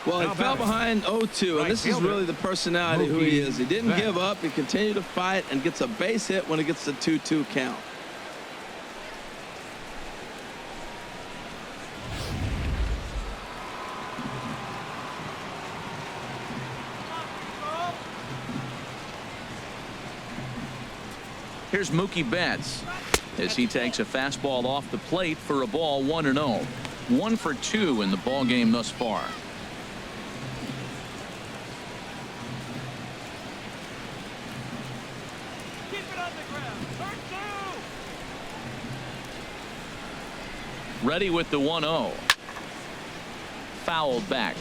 Well, he fell behind 0-2, and this is really the personality who he is. He didn't give up. He continued to fight and gets a base hit when it gets the 2-2 count. Here's Mookie Betts as he takes a fastball off the plate for a ball 1-0. 1 for 2 in the ball game thus far. Keep it on the ground. Turn 2. Ready with the 1-0. Fouled back.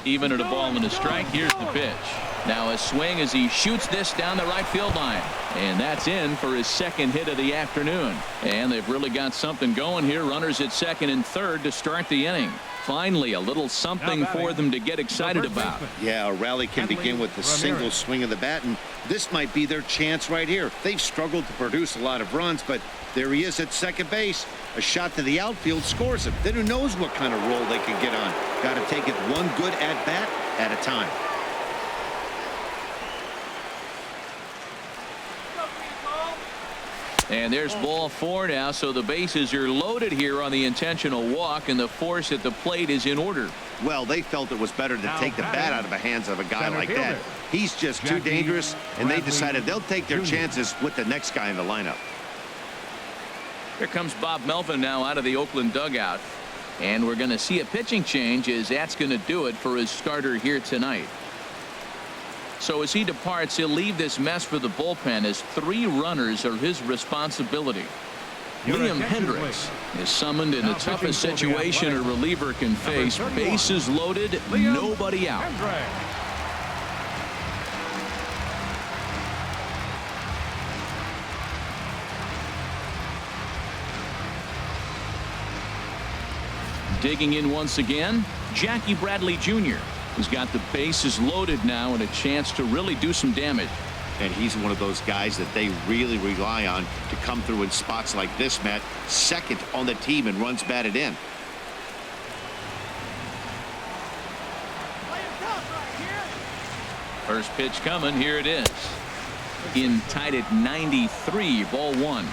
Even at a ball and a strike. Here's the pitch. Now a swing as he shoots this down the right field line. And that's in for his second hit of the afternoon. And they've really got something going here. Runners at second and third to start the inning. Finally, a little something for them to get excited about. Yeah, a rally can begin with a single swing of the bat, and this might be their chance right here. They've struggled to produce a lot of runs, but there he is at second base. A shot to the outfield scores him. Then who knows what kind of roll they can get on. Got to take it one good at-bat at a time. And there's ball 4 now, so the bases are loaded here on the intentional walk, and the force at the plate is in order. Well, they felt it was better to take the bat out of the hands of a guy like that. He's just too dangerous, and they decided they'll take their chances with the next guy in the lineup. Here comes Bob Melvin now out of the Oakland dugout, and we're going to see a pitching change as that's going to do it for his starter here tonight. So as he departs, he'll leave this mess for the bullpen as 3 runners are his responsibility. Liam Hendricks is summoned in the toughest situation a reliever can face. Bases loaded, nobody out. Digging in once again, Jackie Bradley Jr. who's got the bases loaded now and a chance to really do some damage. And he's one of those guys that they really rely on to come through in spots like this, Matt. Second on the team and runs batted in. First pitch coming. Here it is. In tied at 93, ball 1.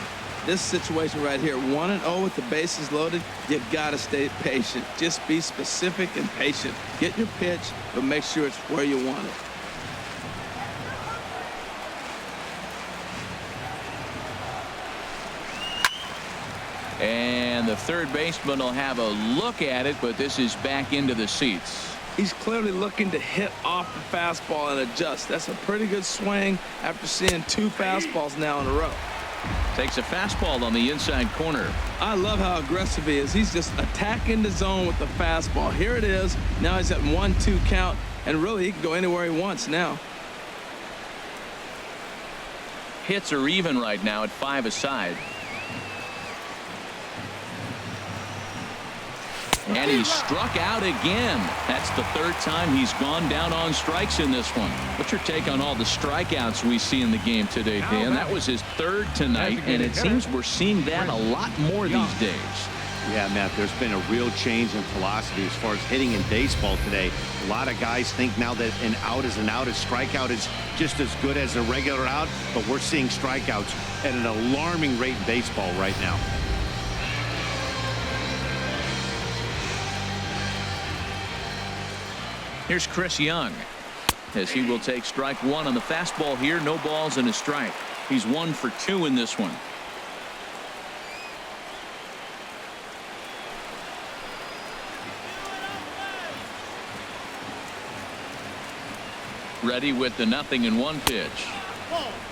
This situation right here, 1-0 with the bases loaded, you got to stay patient. Just be specific and patient. Get your pitch, but make sure it's where you want it. And the third baseman will have a look at it, but this is back into the seats. He's clearly looking to hit off the fastball and adjust. That's a pretty good swing after seeing 2 fastballs now in a row. Takes a fastball on the inside corner. I love how aggressive he is. He's just attacking the zone with the fastball. Here it is. Now he's at 1-2 count, and really he can go anywhere he wants now. Hits are even right now at 5 aside. And he struck out again. That's the 3rd time he's gone down on strikes in this one. What's your take on all the strikeouts we see in the game today, Dan? That was his 3rd tonight, and it seems we're seeing that a lot more these days. Yeah, Matt, there's been a real change in philosophy as far as hitting in baseball today. A lot of guys think now that an out is an out, a strikeout is just as good as a regular out, but we're seeing strikeouts at an alarming rate in baseball right now. Here's Chris Young, as he will take strike 1 on the fastball here. No balls and a strike. He's 1 for 2 in this one. Ready with the 0-1 pitch.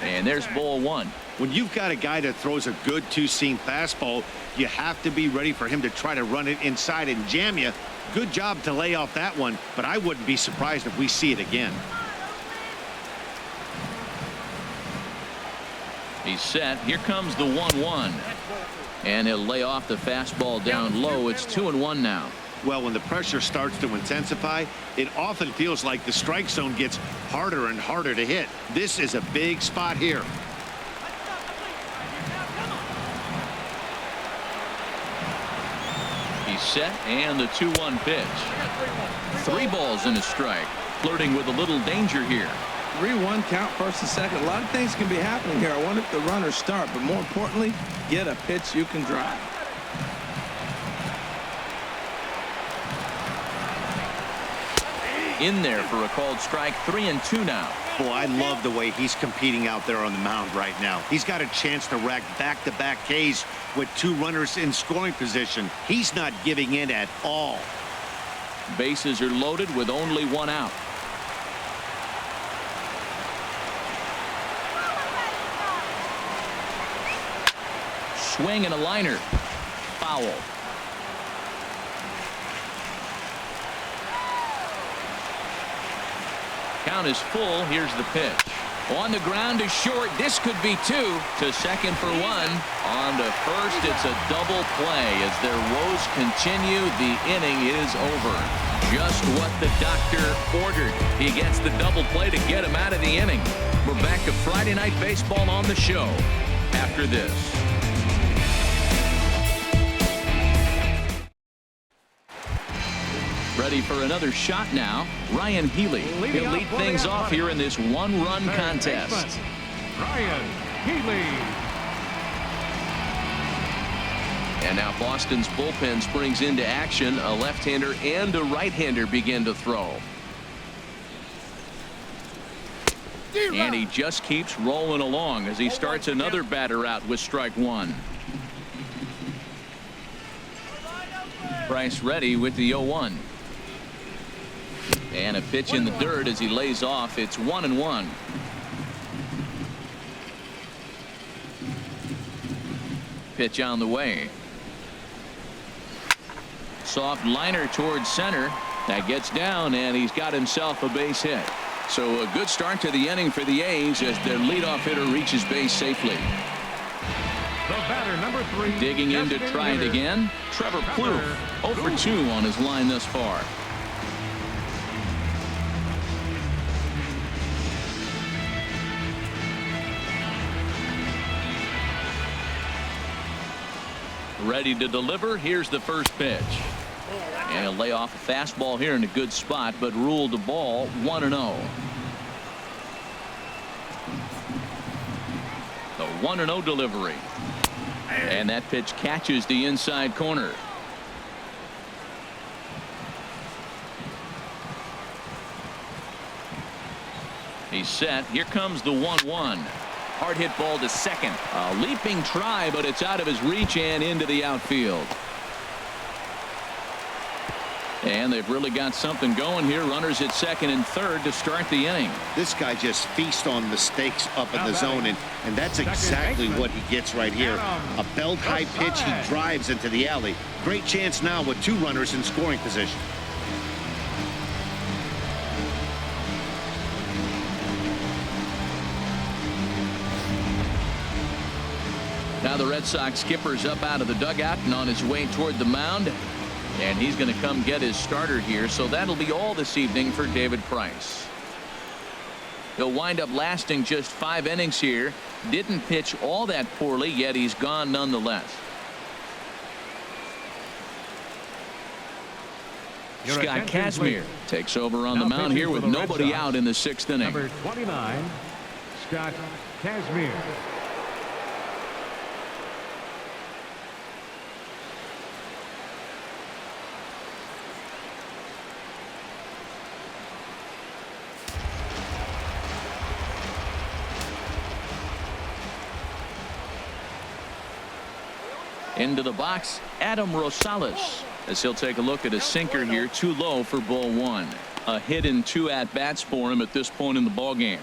And there's ball 1. When you've got a guy that throws a good 2-seam fastball, you have to be ready for him to try to run it inside and jam you. Good job to lay off that one, but I wouldn't be surprised if we see it again. He's set. Here comes the 1-1. And he'll lay off the fastball down low. It's 2-1 now. Well, when the pressure starts to intensify, it often feels like the strike zone gets harder and harder to hit. This is a big spot here. He's set, and the 2-1 pitch. 3 balls and a strike. Flirting with a little danger here. 3-1 count, 1st and 2nd. A lot of things can be happening here. I wonder if the runners start, but more importantly, get a pitch you can drive. In there for a called strike. 3-2 now. Boy, I love the way he's competing out there on the mound right now. He's got a chance to rack back-to-back Ks with 2 runners in scoring position. He's not giving in at all. Bases are loaded with only 1 out. Swing and a liner. Foul. Count is full. Here's the pitch. On the ground to short. This could be 2. To second for 1. On to first. It's a double play. As their woes continue, the inning is over. Just what the doctor ordered. He gets the double play to get him out of the inning. We're back to Friday Night Baseball on the show after this. Ready for another shot now. Ryan Healy. He'll lead things off here in this 1-run contest. Ryan Healy. And now Boston's bullpen springs into action. A left-hander and a right-hander begin to throw. And he just keeps rolling along as he starts another batter out with strike 1. Bryce ready with the 0-1. And a pitch in the dirt as he lays off. It's 1-1. Pitch on the way. Soft liner towards center. That gets down, and he's got himself a base hit. So a good start to the inning for the A's as their leadoff hitter reaches base safely. The batter, number 3. Digging in to try it again. Trevor Plouffe. 0 for 2 on his line thus far. Ready to deliver. Here's the first pitch. And he'll lay off a fastball here in a good spot, but ruled the ball 1-0. The 1-0 delivery. And that pitch catches the inside corner. He's set. Here comes the 1-1. Hard hit ball to second. A leaping try, but it's out of his reach and into the outfield. And they've really got something going here. Runners at second and third to start the inning. This guy just feasts on mistakes up in the zone, and that's exactly what he gets right here. A belt high pitch, he drives into the alley. Great chance now with 2 runners in scoring position. Now the Red Sox skipper's up out of the dugout and on his way toward the mound. And he's going to come get his starter here, so that'll be all this evening for David Price. He'll wind up lasting just 5 innings here. Didn't pitch all that poorly, yet he's gone nonetheless. Scott Kazmir takes over on the mound here with nobody out in the 6th inning. Number 29, Scott Kazmir. Into the box, Adam Rosales, as he'll take a look at a sinker here, too low for ball 1. A hit in 2 at-bats for him at this point in the ballgame.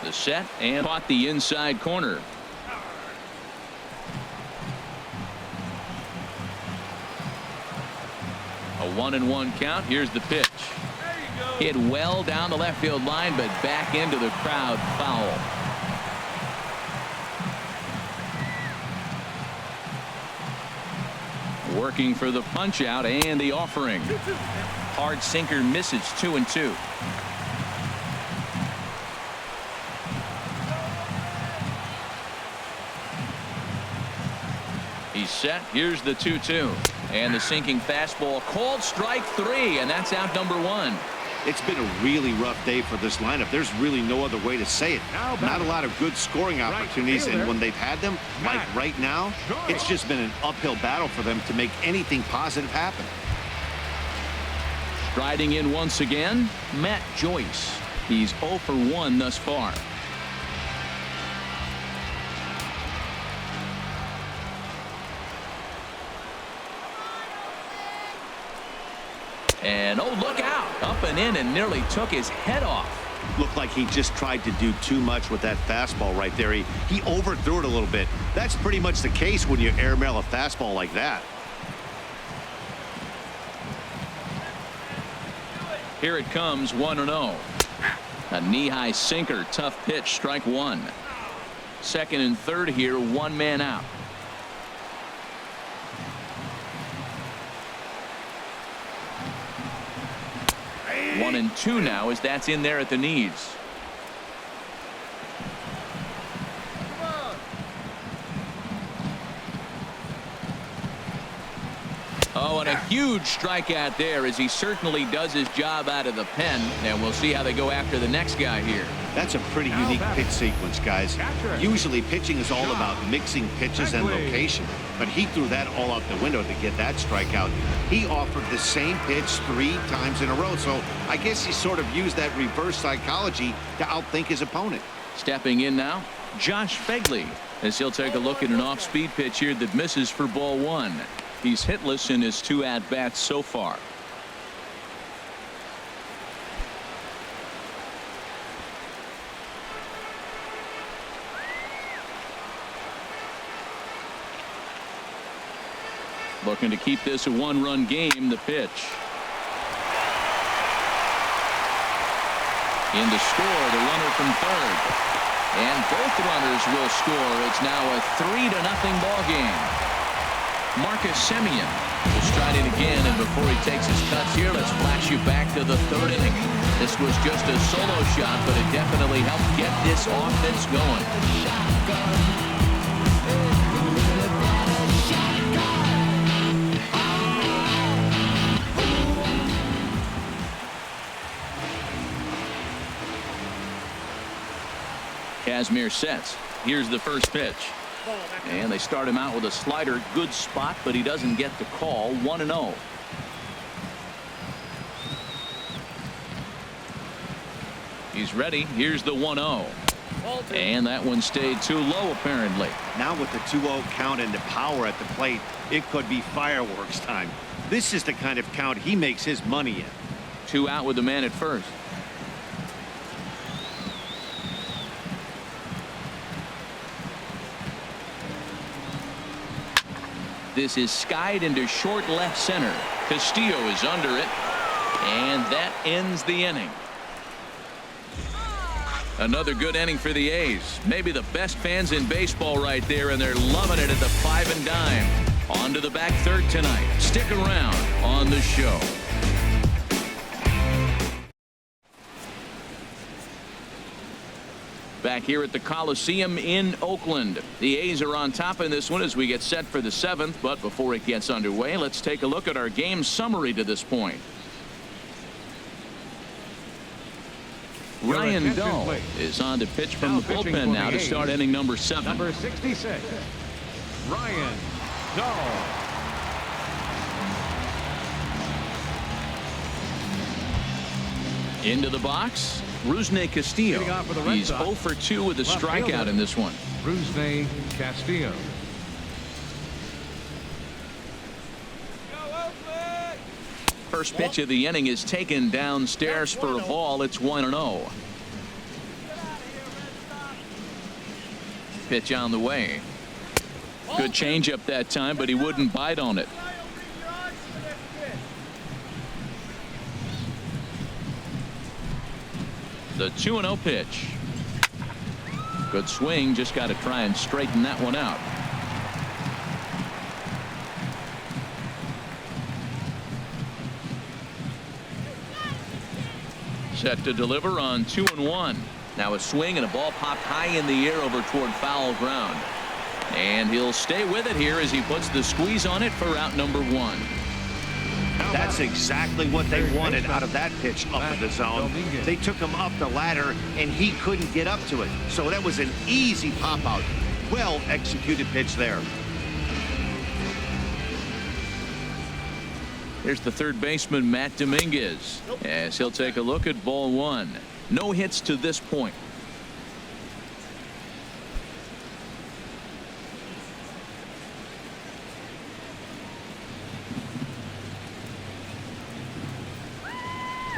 The set and caught the inside corner. A 1-1 count. Here's the pitch. Hit well down the left field line, but back into the crowd, foul. Working for the punch out and the offering. Hard sinker misses, 2-2. He's set. Here's the 2-2. And the sinking fastball called strike 3, and that's out number 1. It's been a really rough day for this lineup. There's really no other way to say it. Not a lot of good scoring opportunities, and when they've had them, like right now, it's just been an uphill battle for them to make anything positive happen. Striding in once again, Matt Joyce. He's 0 for 1 thus far. And oh, look out, up and in, and nearly took his head off. Looked like he just tried to do too much with that fastball right there. He overthrew it a little bit. That's pretty much the case when you airmail a fastball like that. Here it comes, 1-0. A knee-high sinker, tough pitch, strike 1. Second and third here, 1 man out. 1-2 now as that's in there at the knees. Oh, and a huge strikeout there as he certainly does his job out of the pen. And we'll see how they go after the next guy here. That's a pretty unique pitch sequence, guys. Usually pitching is all about mixing pitches and location, but he threw that all out the window to get that strikeout. He offered the same pitch 3 times in a row, so I guess he sort of used that reverse psychology to outthink his opponent. Stepping in now, Josh Fegley, as he'll take a look at an off-speed pitch here that misses for ball 1. He's hitless in his 2 at-bats so far. Looking to keep this a 1-run game. The pitch. In to score, the runner from third. And both runners will score. It's now a 3-0 ball game. Marcus Semien will stride in again, and before he takes his cuts here, let's flash you back to the 3rd inning. This was just a solo shot, but it definitely helped get this offense going. Kazmir sets. Here's the first pitch. And they start him out with a slider. Good spot, but he doesn't get the call. 1-0. He's ready. Here's the 1-0. And that one stayed too low, apparently. Now with the 2-0 count and the power at the plate, it could be fireworks time. This is the kind of count he makes his money in. 2 out with the man at first. This is skied into short left center. Castillo is under it. And that ends the inning. Another good inning for the A's. Maybe the best fans in baseball right there, and they're loving it at the 5 and dime. On to the back third tonight. Stick around on the show. Back here at the Coliseum in Oakland. The A's are on top in this one as we get set for the 7th. But before it gets underway, let's take a look at our game summary to this point. Ryan Dahl is on to pitch from the bullpen now to start inning number 7. Number 66, Ryan Dahl. Into the box, Rusney Castillo. He's 0 for 2 with a strikeout in this one. Rusney Castillo. First pitch of the inning is taken downstairs for a ball. It's 1-0. Pitch on the way. Good changeup that time, but he wouldn't bite on it. The 2-0 pitch. Good swing. Just got to try and straighten that one out. Set to deliver on 2-1. Now a swing and a ball popped high in the air over toward foul ground. And he'll stay with it here as he puts the squeeze on it for out number 1. That's exactly what they wanted out of that pitch up in the zone. They took him up the ladder, and he couldn't get up to it. So that was an easy pop-out. Well executed pitch there. Here's the third baseman, Matt Dominguez, as he'll take a look at ball 1. No hits to this point.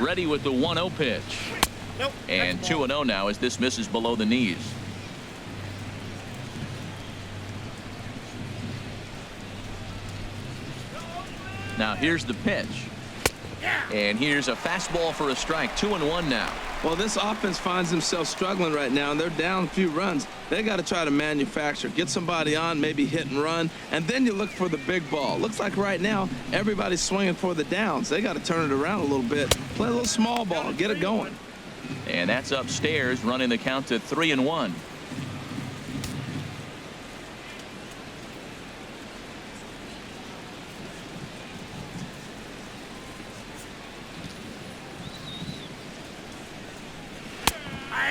Ready with the 1-0 pitch. And 2-0 now as this misses below the knees. Now here's the pitch. And here's a fastball for a strike. 2-1 now. Well, this offense finds themselves struggling right now, and they're down a few runs. They got to try to manufacture, get somebody on, maybe hit and run, and then you look for the big ball. Looks like right now everybody's swinging for the downs. They got to turn it around a little bit, play a little small ball, get it going. And that's upstairs, running the count to 3-1.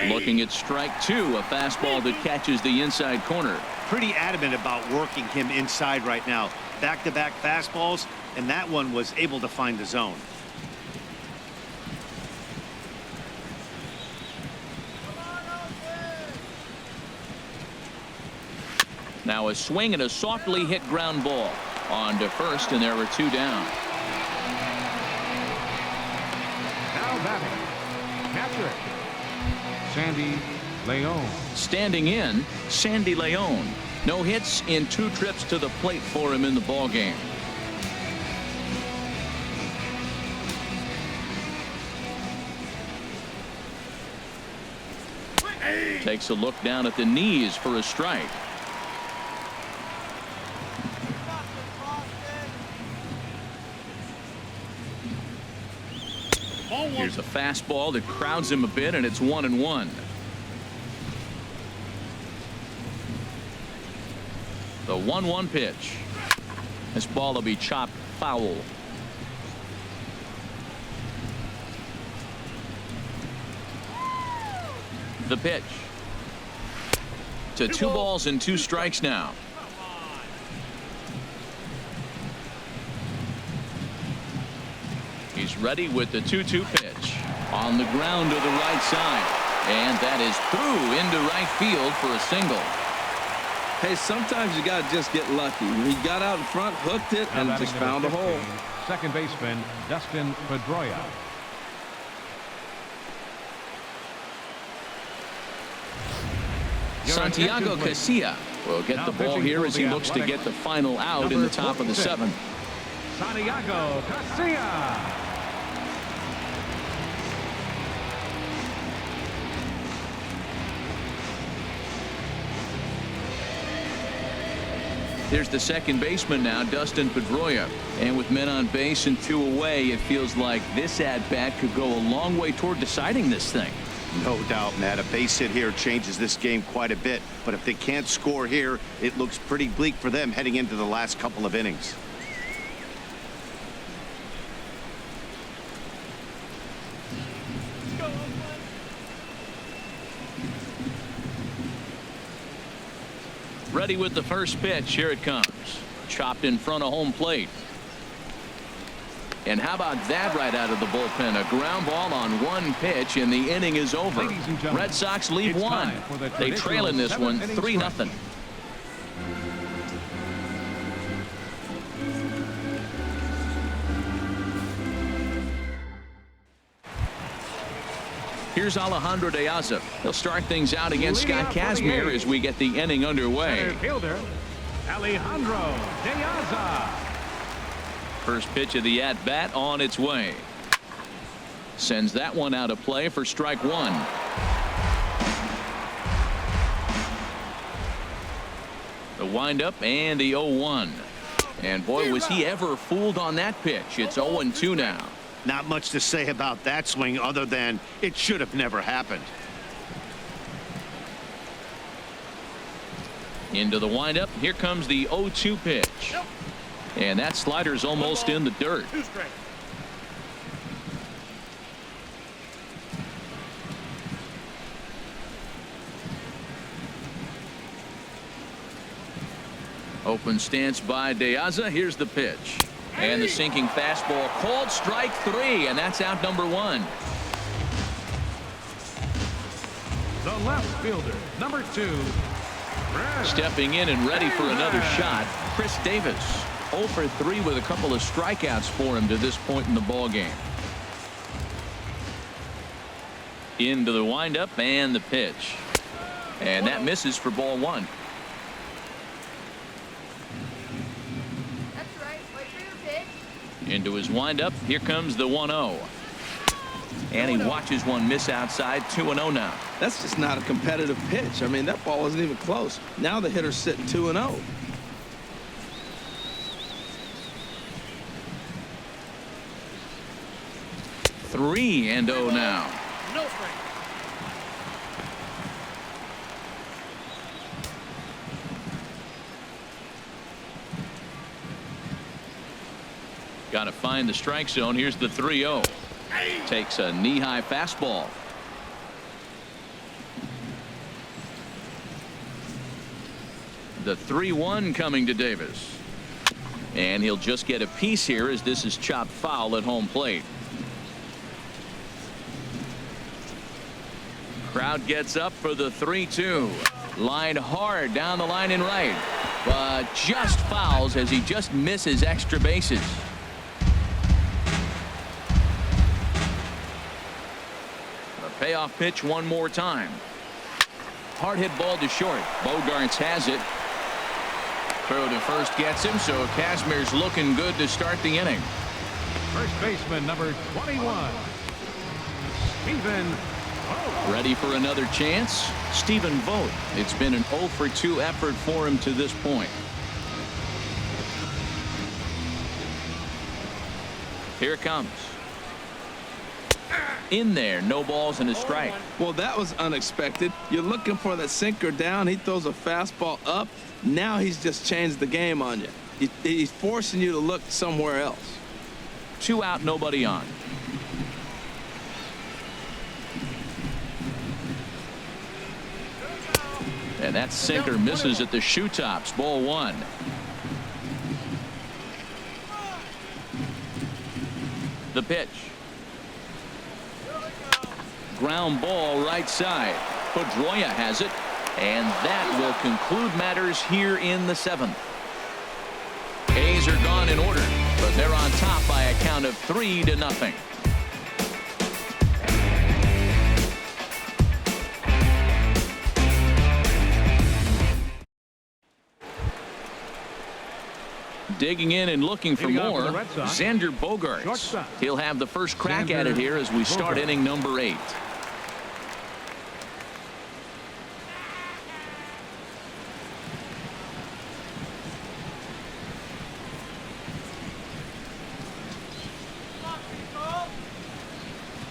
Looking at strike 2, a fastball that catches the inside corner. Pretty adamant about working him inside right now. Back-to-back fastballs, and that one was able to find the zone. Now a swing and a softly hit ground ball. On to first, and there were 2 down. Now batting, catcher, Sandy Leon. Standing in, Sandy Leon. No hits in 2 trips to the plate for him in the ball game. Takes a look down at the knees for a strike. Here's a fastball that crowds him a bit, and it's 1-1. The 1-1 pitch. This ball will be chopped foul. The pitch. to 2 balls and 2 strikes now. He's ready with the 2-2 pitch. On the ground to the right side. And that is through into right field for a single. Hey, sometimes you got to just get lucky. He got out in front, hooked it, and just found a hole. Second baseman, Dustin Pedroia. Santiago Casilla will get the ball here as he looks to get the final out in the top of the 7th. Santiago Casilla. There's the second baseman now, Dustin Pedroia. And with men on base and 2 away, it feels like this at-bat could go a long way toward deciding this thing. No doubt, Matt. A base hit here changes this game quite a bit. But if they can't score here, it looks pretty bleak for them heading into the last couple of innings. Ready with the first pitch. Here it comes. Chopped in front of home plate. And how about that right out of the bullpen? A ground ball on 1 pitch, and the inning is over. Red Sox lead 1. They trail in this one 3-0. Here's Alejandro De Aza. He'll start things out against Scott Kazmir as we get the inning underway. Center fielder, Alejandro De Aza. First pitch of the at-bat on its way. Sends that one out of play for strike 1. The windup and the 0-1. And boy, was he ever fooled on that pitch. It's 0-2 now. Not much to say about that swing other than it should have never happened. Into the windup. Here comes the 0-2 pitch. And that slider's almost in the dirt. Open stance by De Aza. Here's the pitch. And the sinking fastball called strike 3, and that's out number 1. The left fielder, number 2. Stepping in and ready for another shot, Chris Davis. 0 for 3 with a couple of strikeouts for him to this point in the ball game. Into the windup and the pitch. And that misses for ball 1. Into his windup. Here comes the 1-0. And he watches one miss outside. 2-0 now. That's just not a competitive pitch. I mean, that ball wasn't even close. Now the hitter's sitting 2-0. Three and 0 now. No strike. Got to find the strike zone. Here's the 3-0. Takes a knee-high fastball. The 3-1 coming to Davis. And he'll just get a piece here as this is chopped foul at home plate. Crowd gets up for the 3-2. Lined hard down the line and right. But just fouls as he just misses extra bases. Payoff pitch one more time. Hard hit ball to short. Bogarts has it. Throw to first gets him, so Kazmir's looking good to start the inning. First baseman number 21, Stephen Vogt. Ready for another chance? Stephen Vogt. It's been an 0 for 2 effort for him to this point. Here it comes. In there, no balls and a strike. Well, that was unexpected. You're looking for that sinker down. He throws a fastball up. Now he's just changed the game on you. He's forcing you to look somewhere else. 2 out, nobody on. And that sinker misses at the shoe tops. Ball one. The pitch. Ground ball right side. Pedroia has it. And that will conclude matters here in the 7th. A's are gone in order, but they're on top by a count of 3-0. Digging in and looking for more, Xander Bogaerts. He'll have the first crack at it here as we start inning number 8.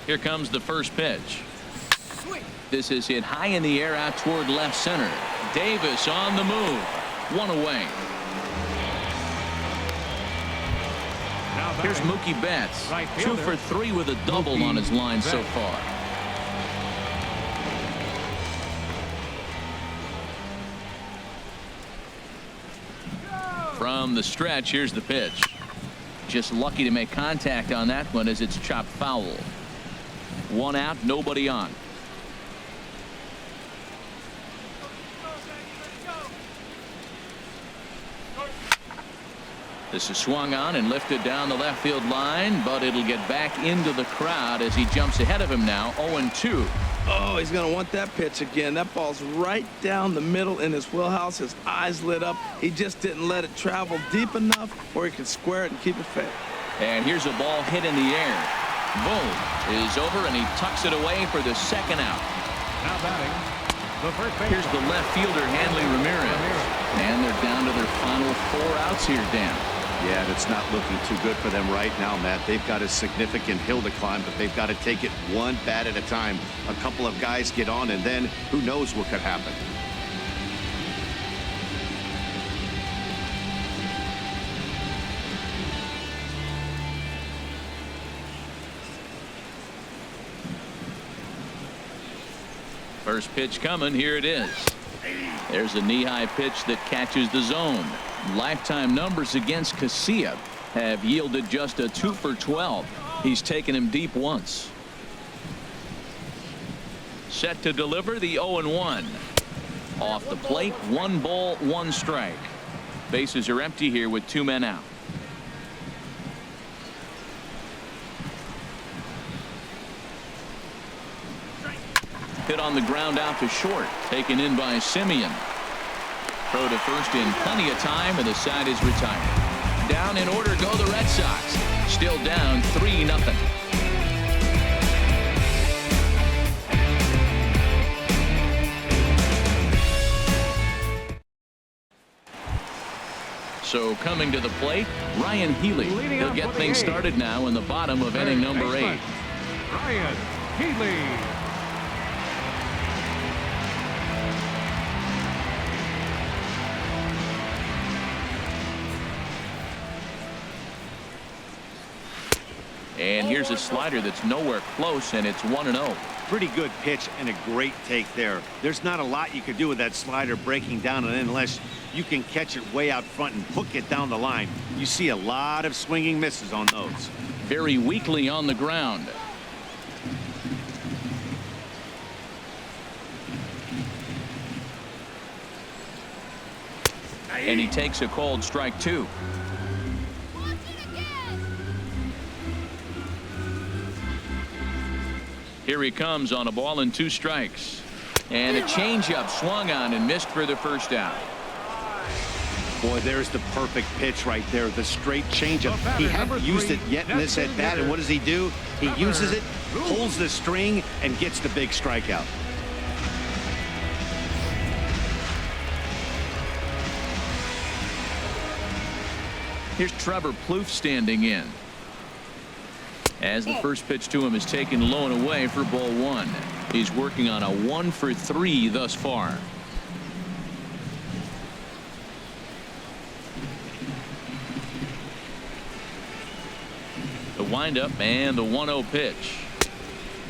Here comes the first pitch. This is hit high in the air out toward left center. Davis on the move. One away. Here's Mookie Betts. 2 for 3 with a double on his line so far. From the stretch, here's the pitch. Just lucky to make contact on that one as it's chopped foul. 1 out, nobody on. This is swung on and lifted down the left field line, but it'll get back into the crowd as he jumps ahead of him now. 0-2. Oh, he's going to want that pitch again. That ball's right down the middle in his wheelhouse. His eyes lit up. He just didn't let it travel deep enough where he could square it and keep it fair. And here's a ball hit in the air. Boom is over, and he tucks it away for the 2nd out. Now batting, the first baseman. Here's the left fielder, Hanley Ramirez. And they're down to their final 4 outs here, Dan. Yeah, and it's not looking too good for them right now, Matt. They've got a significant hill to climb, but they've got to take it one bat at a time. A couple of guys get on, and then who knows what could happen. First pitch coming. Here it is. There's a knee-high pitch that catches the zone. Lifetime numbers against Casilla have yielded just a 2 for 12. He's taken him deep once. Set to deliver the 0-1. Off the plate, 1 ball, 1 strike. Bases are empty here with 2 men out. Hit on the ground out to short. Taken in by Simeon. Throw to first in plenty of time, and the side is retired. Down in order go the Red Sox. Still down 3-0. So coming to the plate, Ryan Healy. He'll get things started now in the bottom of inning number 8. Ryan Healy. And here's a slider that's nowhere close, and it's 1-0. Pretty good pitch and a great take there. There's not a lot you could do with that slider breaking down, and unless you can catch it way out front and hook it down the line, you see a lot of swinging misses on those. Very weakly on the ground. And he takes a called strike 2. Here he comes on a ball and 2 strikes. And a changeup swung on and missed for the 1st out. Boy, there's the perfect pitch right there. The straight changeup. He hadn't used it yet in this at bat, and what does he do? He uses it, pulls the string, and gets the big strikeout. Here's Trevor Plouffe standing in. As the first pitch to him is taken low and away for ball 1. He's working on a 1 for 3 thus far. The windup and the 1-0 pitch.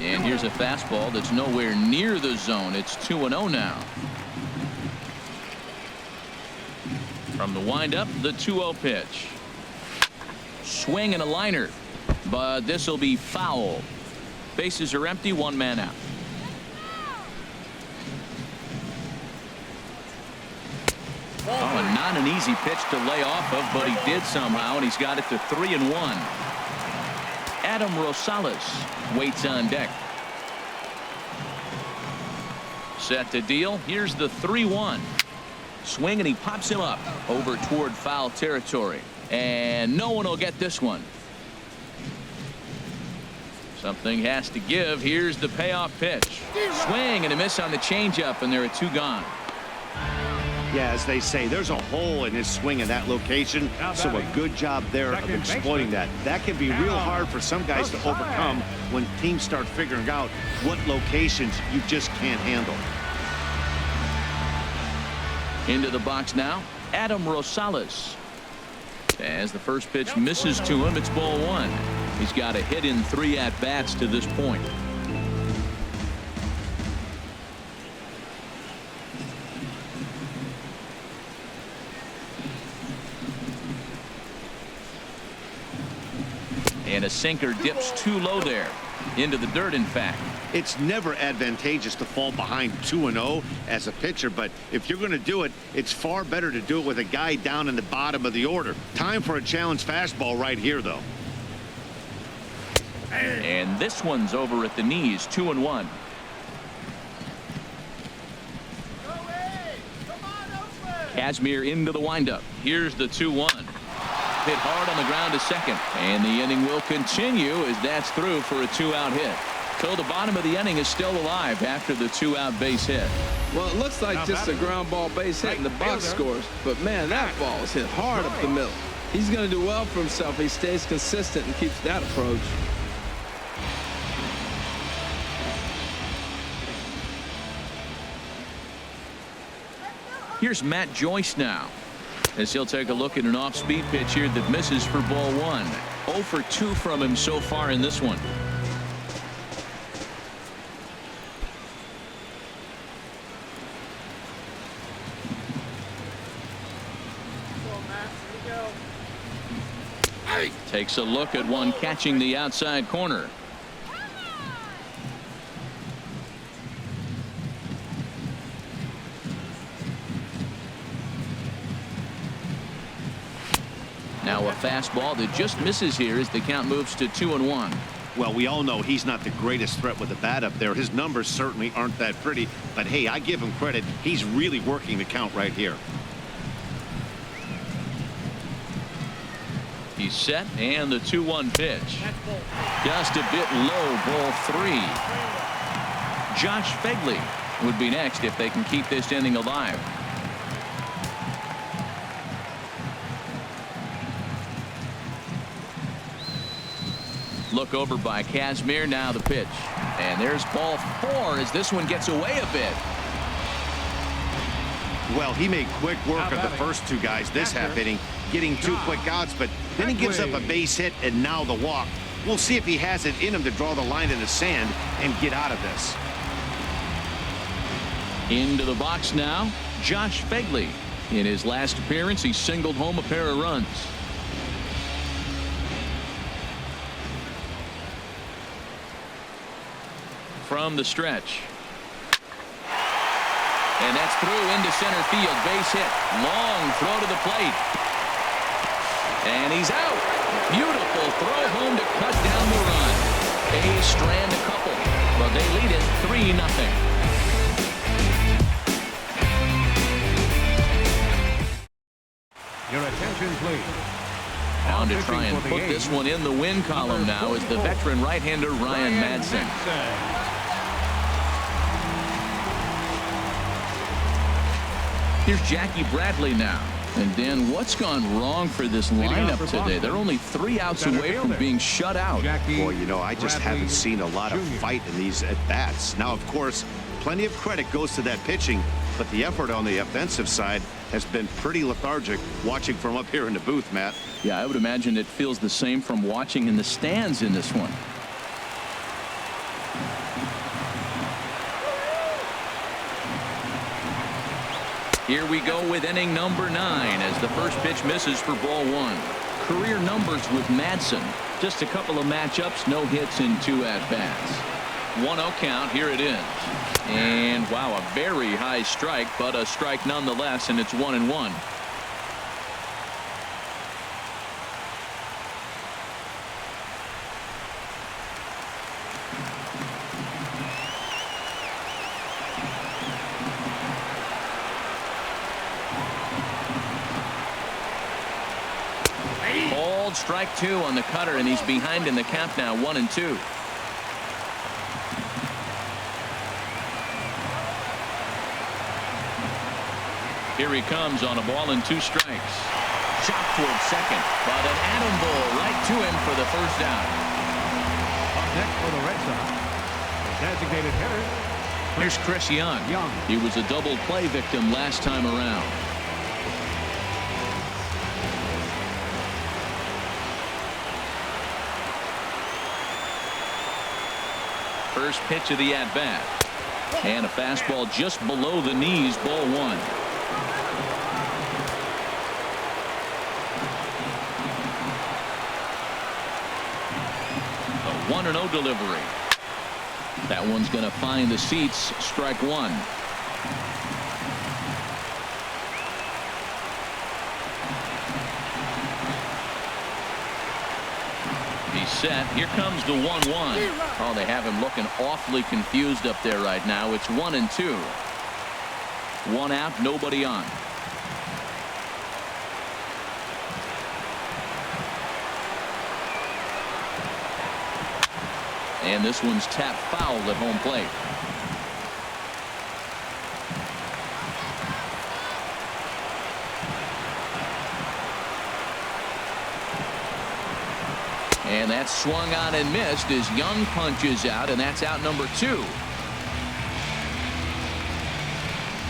And here's a fastball that's nowhere near the zone. It's 2-0 now. From the windup, the 2-0 pitch. Swing and a liner, but this will be foul. Bases are empty, 1 man out. Oh, not an easy pitch to lay off of, but he did somehow, and he's got it to 3-1. Adam Rosales waits on deck. Set to deal. Here's the 3-1. Swing, and he pops him up over toward foul territory. And no one will get this one. Something has to give. Here's the payoff pitch. Swing and a miss on the changeup, and there are 2 gone. Yeah, as they say, there's a hole in his swing in that location, so a good job there of exploiting that. That can be real hard for some guys to overcome when teams start figuring out what locations you just can't handle. Into the box now, Adam Rosales. As the first pitch misses to him, it's ball 1. He's got a hit in 3 at-bats to this point. And a sinker dips too low there. Into the dirt, in fact. It's never advantageous to fall behind 2-0 as a pitcher, but if you're going to do it, it's far better to do it with a guy down in the bottom of the order. Time for a challenge fastball right here, though. And this one's over at the knees, 2-1. Kazmir into the windup. Here's the 2-1. Hit hard on the ground to second, and the inning will continue as that's through for a 2-out hit. So the bottom of the inning is still alive after the 2-out base hit. Well, it looks like just a ground ball base hit in the box scores, but man, that ball is hit hard up the middle. He's going to do well for himself. He stays consistent and keeps that approach. Here's Matt Joyce now, as he'll take a look at an off-speed pitch here that misses for ball 1. 0 for 2 from him so far in this one. Takes a look at one catching the outside corner. Now a fastball that just misses here as the count moves to 2-1. Well, we all know he's not the greatest threat with the bat up there. His numbers certainly aren't that pretty, but hey, I give him credit. He's really working the count right here. He's set, and the 2-1 pitch. Just a bit low, ball 3. Josh Fegley would be next if they can keep this inning alive. Look over by Kazmir. Now the pitch. And there's ball 4 as this one gets away a bit. Well, he made quick work of the first 2 guys this half inning, getting 2 quick outs, but then he gives up a base hit and now the walk. We'll see if he has it in him to draw the line in the sand and get out of this. Into the box now, Josh Fegley. In his last appearance, he singled home a pair of runs. From the stretch. And that's through into center field. Base hit. Long throw to the plate. And he's out. Beautiful throw home to cut down the run. A's strand a couple, but they lead it 3-0. Your attention, please. On to try and put this one in the win column now is the veteran right-hander Ryan Madsen. Here's Jackie Bradley now. And Dan, what's gone wrong for this lineup today? They're only 3 outs away from being shut out. Well, you know, I just haven't seen a lot of fight in these at-bats. Now, of course, plenty of credit goes to that pitching, but the effort on the offensive side has been pretty lethargic watching from up here in the booth, Matt. Yeah, I would imagine it feels the same from watching in the stands in this one. Here we go with inning number 9 as the first pitch misses for ball 1. Career numbers with Madsen. Just a couple of matchups, no hits in 2 at-bats. 1-0 count. Here it is. And wow, a very high strike, but a strike nonetheless, and it's 1-1. Called strike 2 on the cutter, and he's behind in the count now, 1-2. Here he comes on a ball and 2 strikes. Shot towards second, but an atom ball right to him for the first out. Up next for the Red Sox, the designated hitter. Here's Chris Young. He was a double play victim last time around. First pitch of the at-bat. And a fastball just below the knees, ball 1. A 1-0 delivery. That one's going to find the seats. Strike 1. He's set. Here comes the 1-1. Oh, they have him looking awfully confused up there right now. It's 1-2. 1 out, nobody on. And this one's tapped foul at home plate. And that's swung on and missed as Young punches out, and that's out number 2.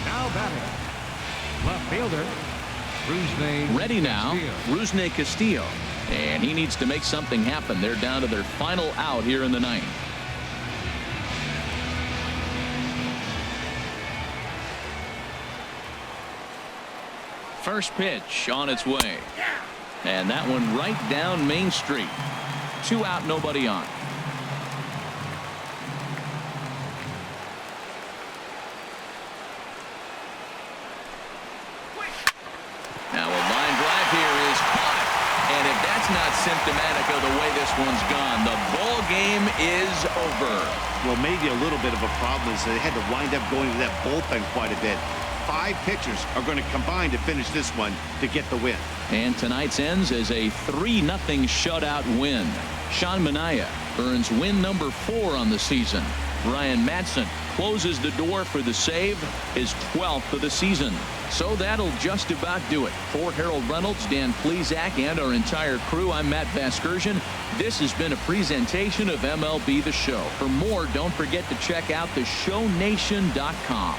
Now batting, left fielder, Rusney. Ready now, Rusney Castillo. And he needs to make something happen. They're down to their final out here in the 9th. First pitch on its way. And that one right down Main Street. 2 out, nobody on. Now a line drive here is caught. And if that's not symptomatic of the way this one's gone, the ball game is over. Well, maybe a little bit of a problem is they had to wind up going to that bullpen quite a bit. 5 pitchers are going to combine to finish this one to get the win. And tonight's ends as a 3-0 shutout win. Sean Manaea earns win number 4 on the season. Brian Madsen closes the door for the save, his 12th of the season. So that'll just about do it. For Harold Reynolds, Dan Plesac, and our entire crew, I'm Matt Vasgersian. This has been a presentation of MLB The Show. For more, don't forget to check out theshownation.com.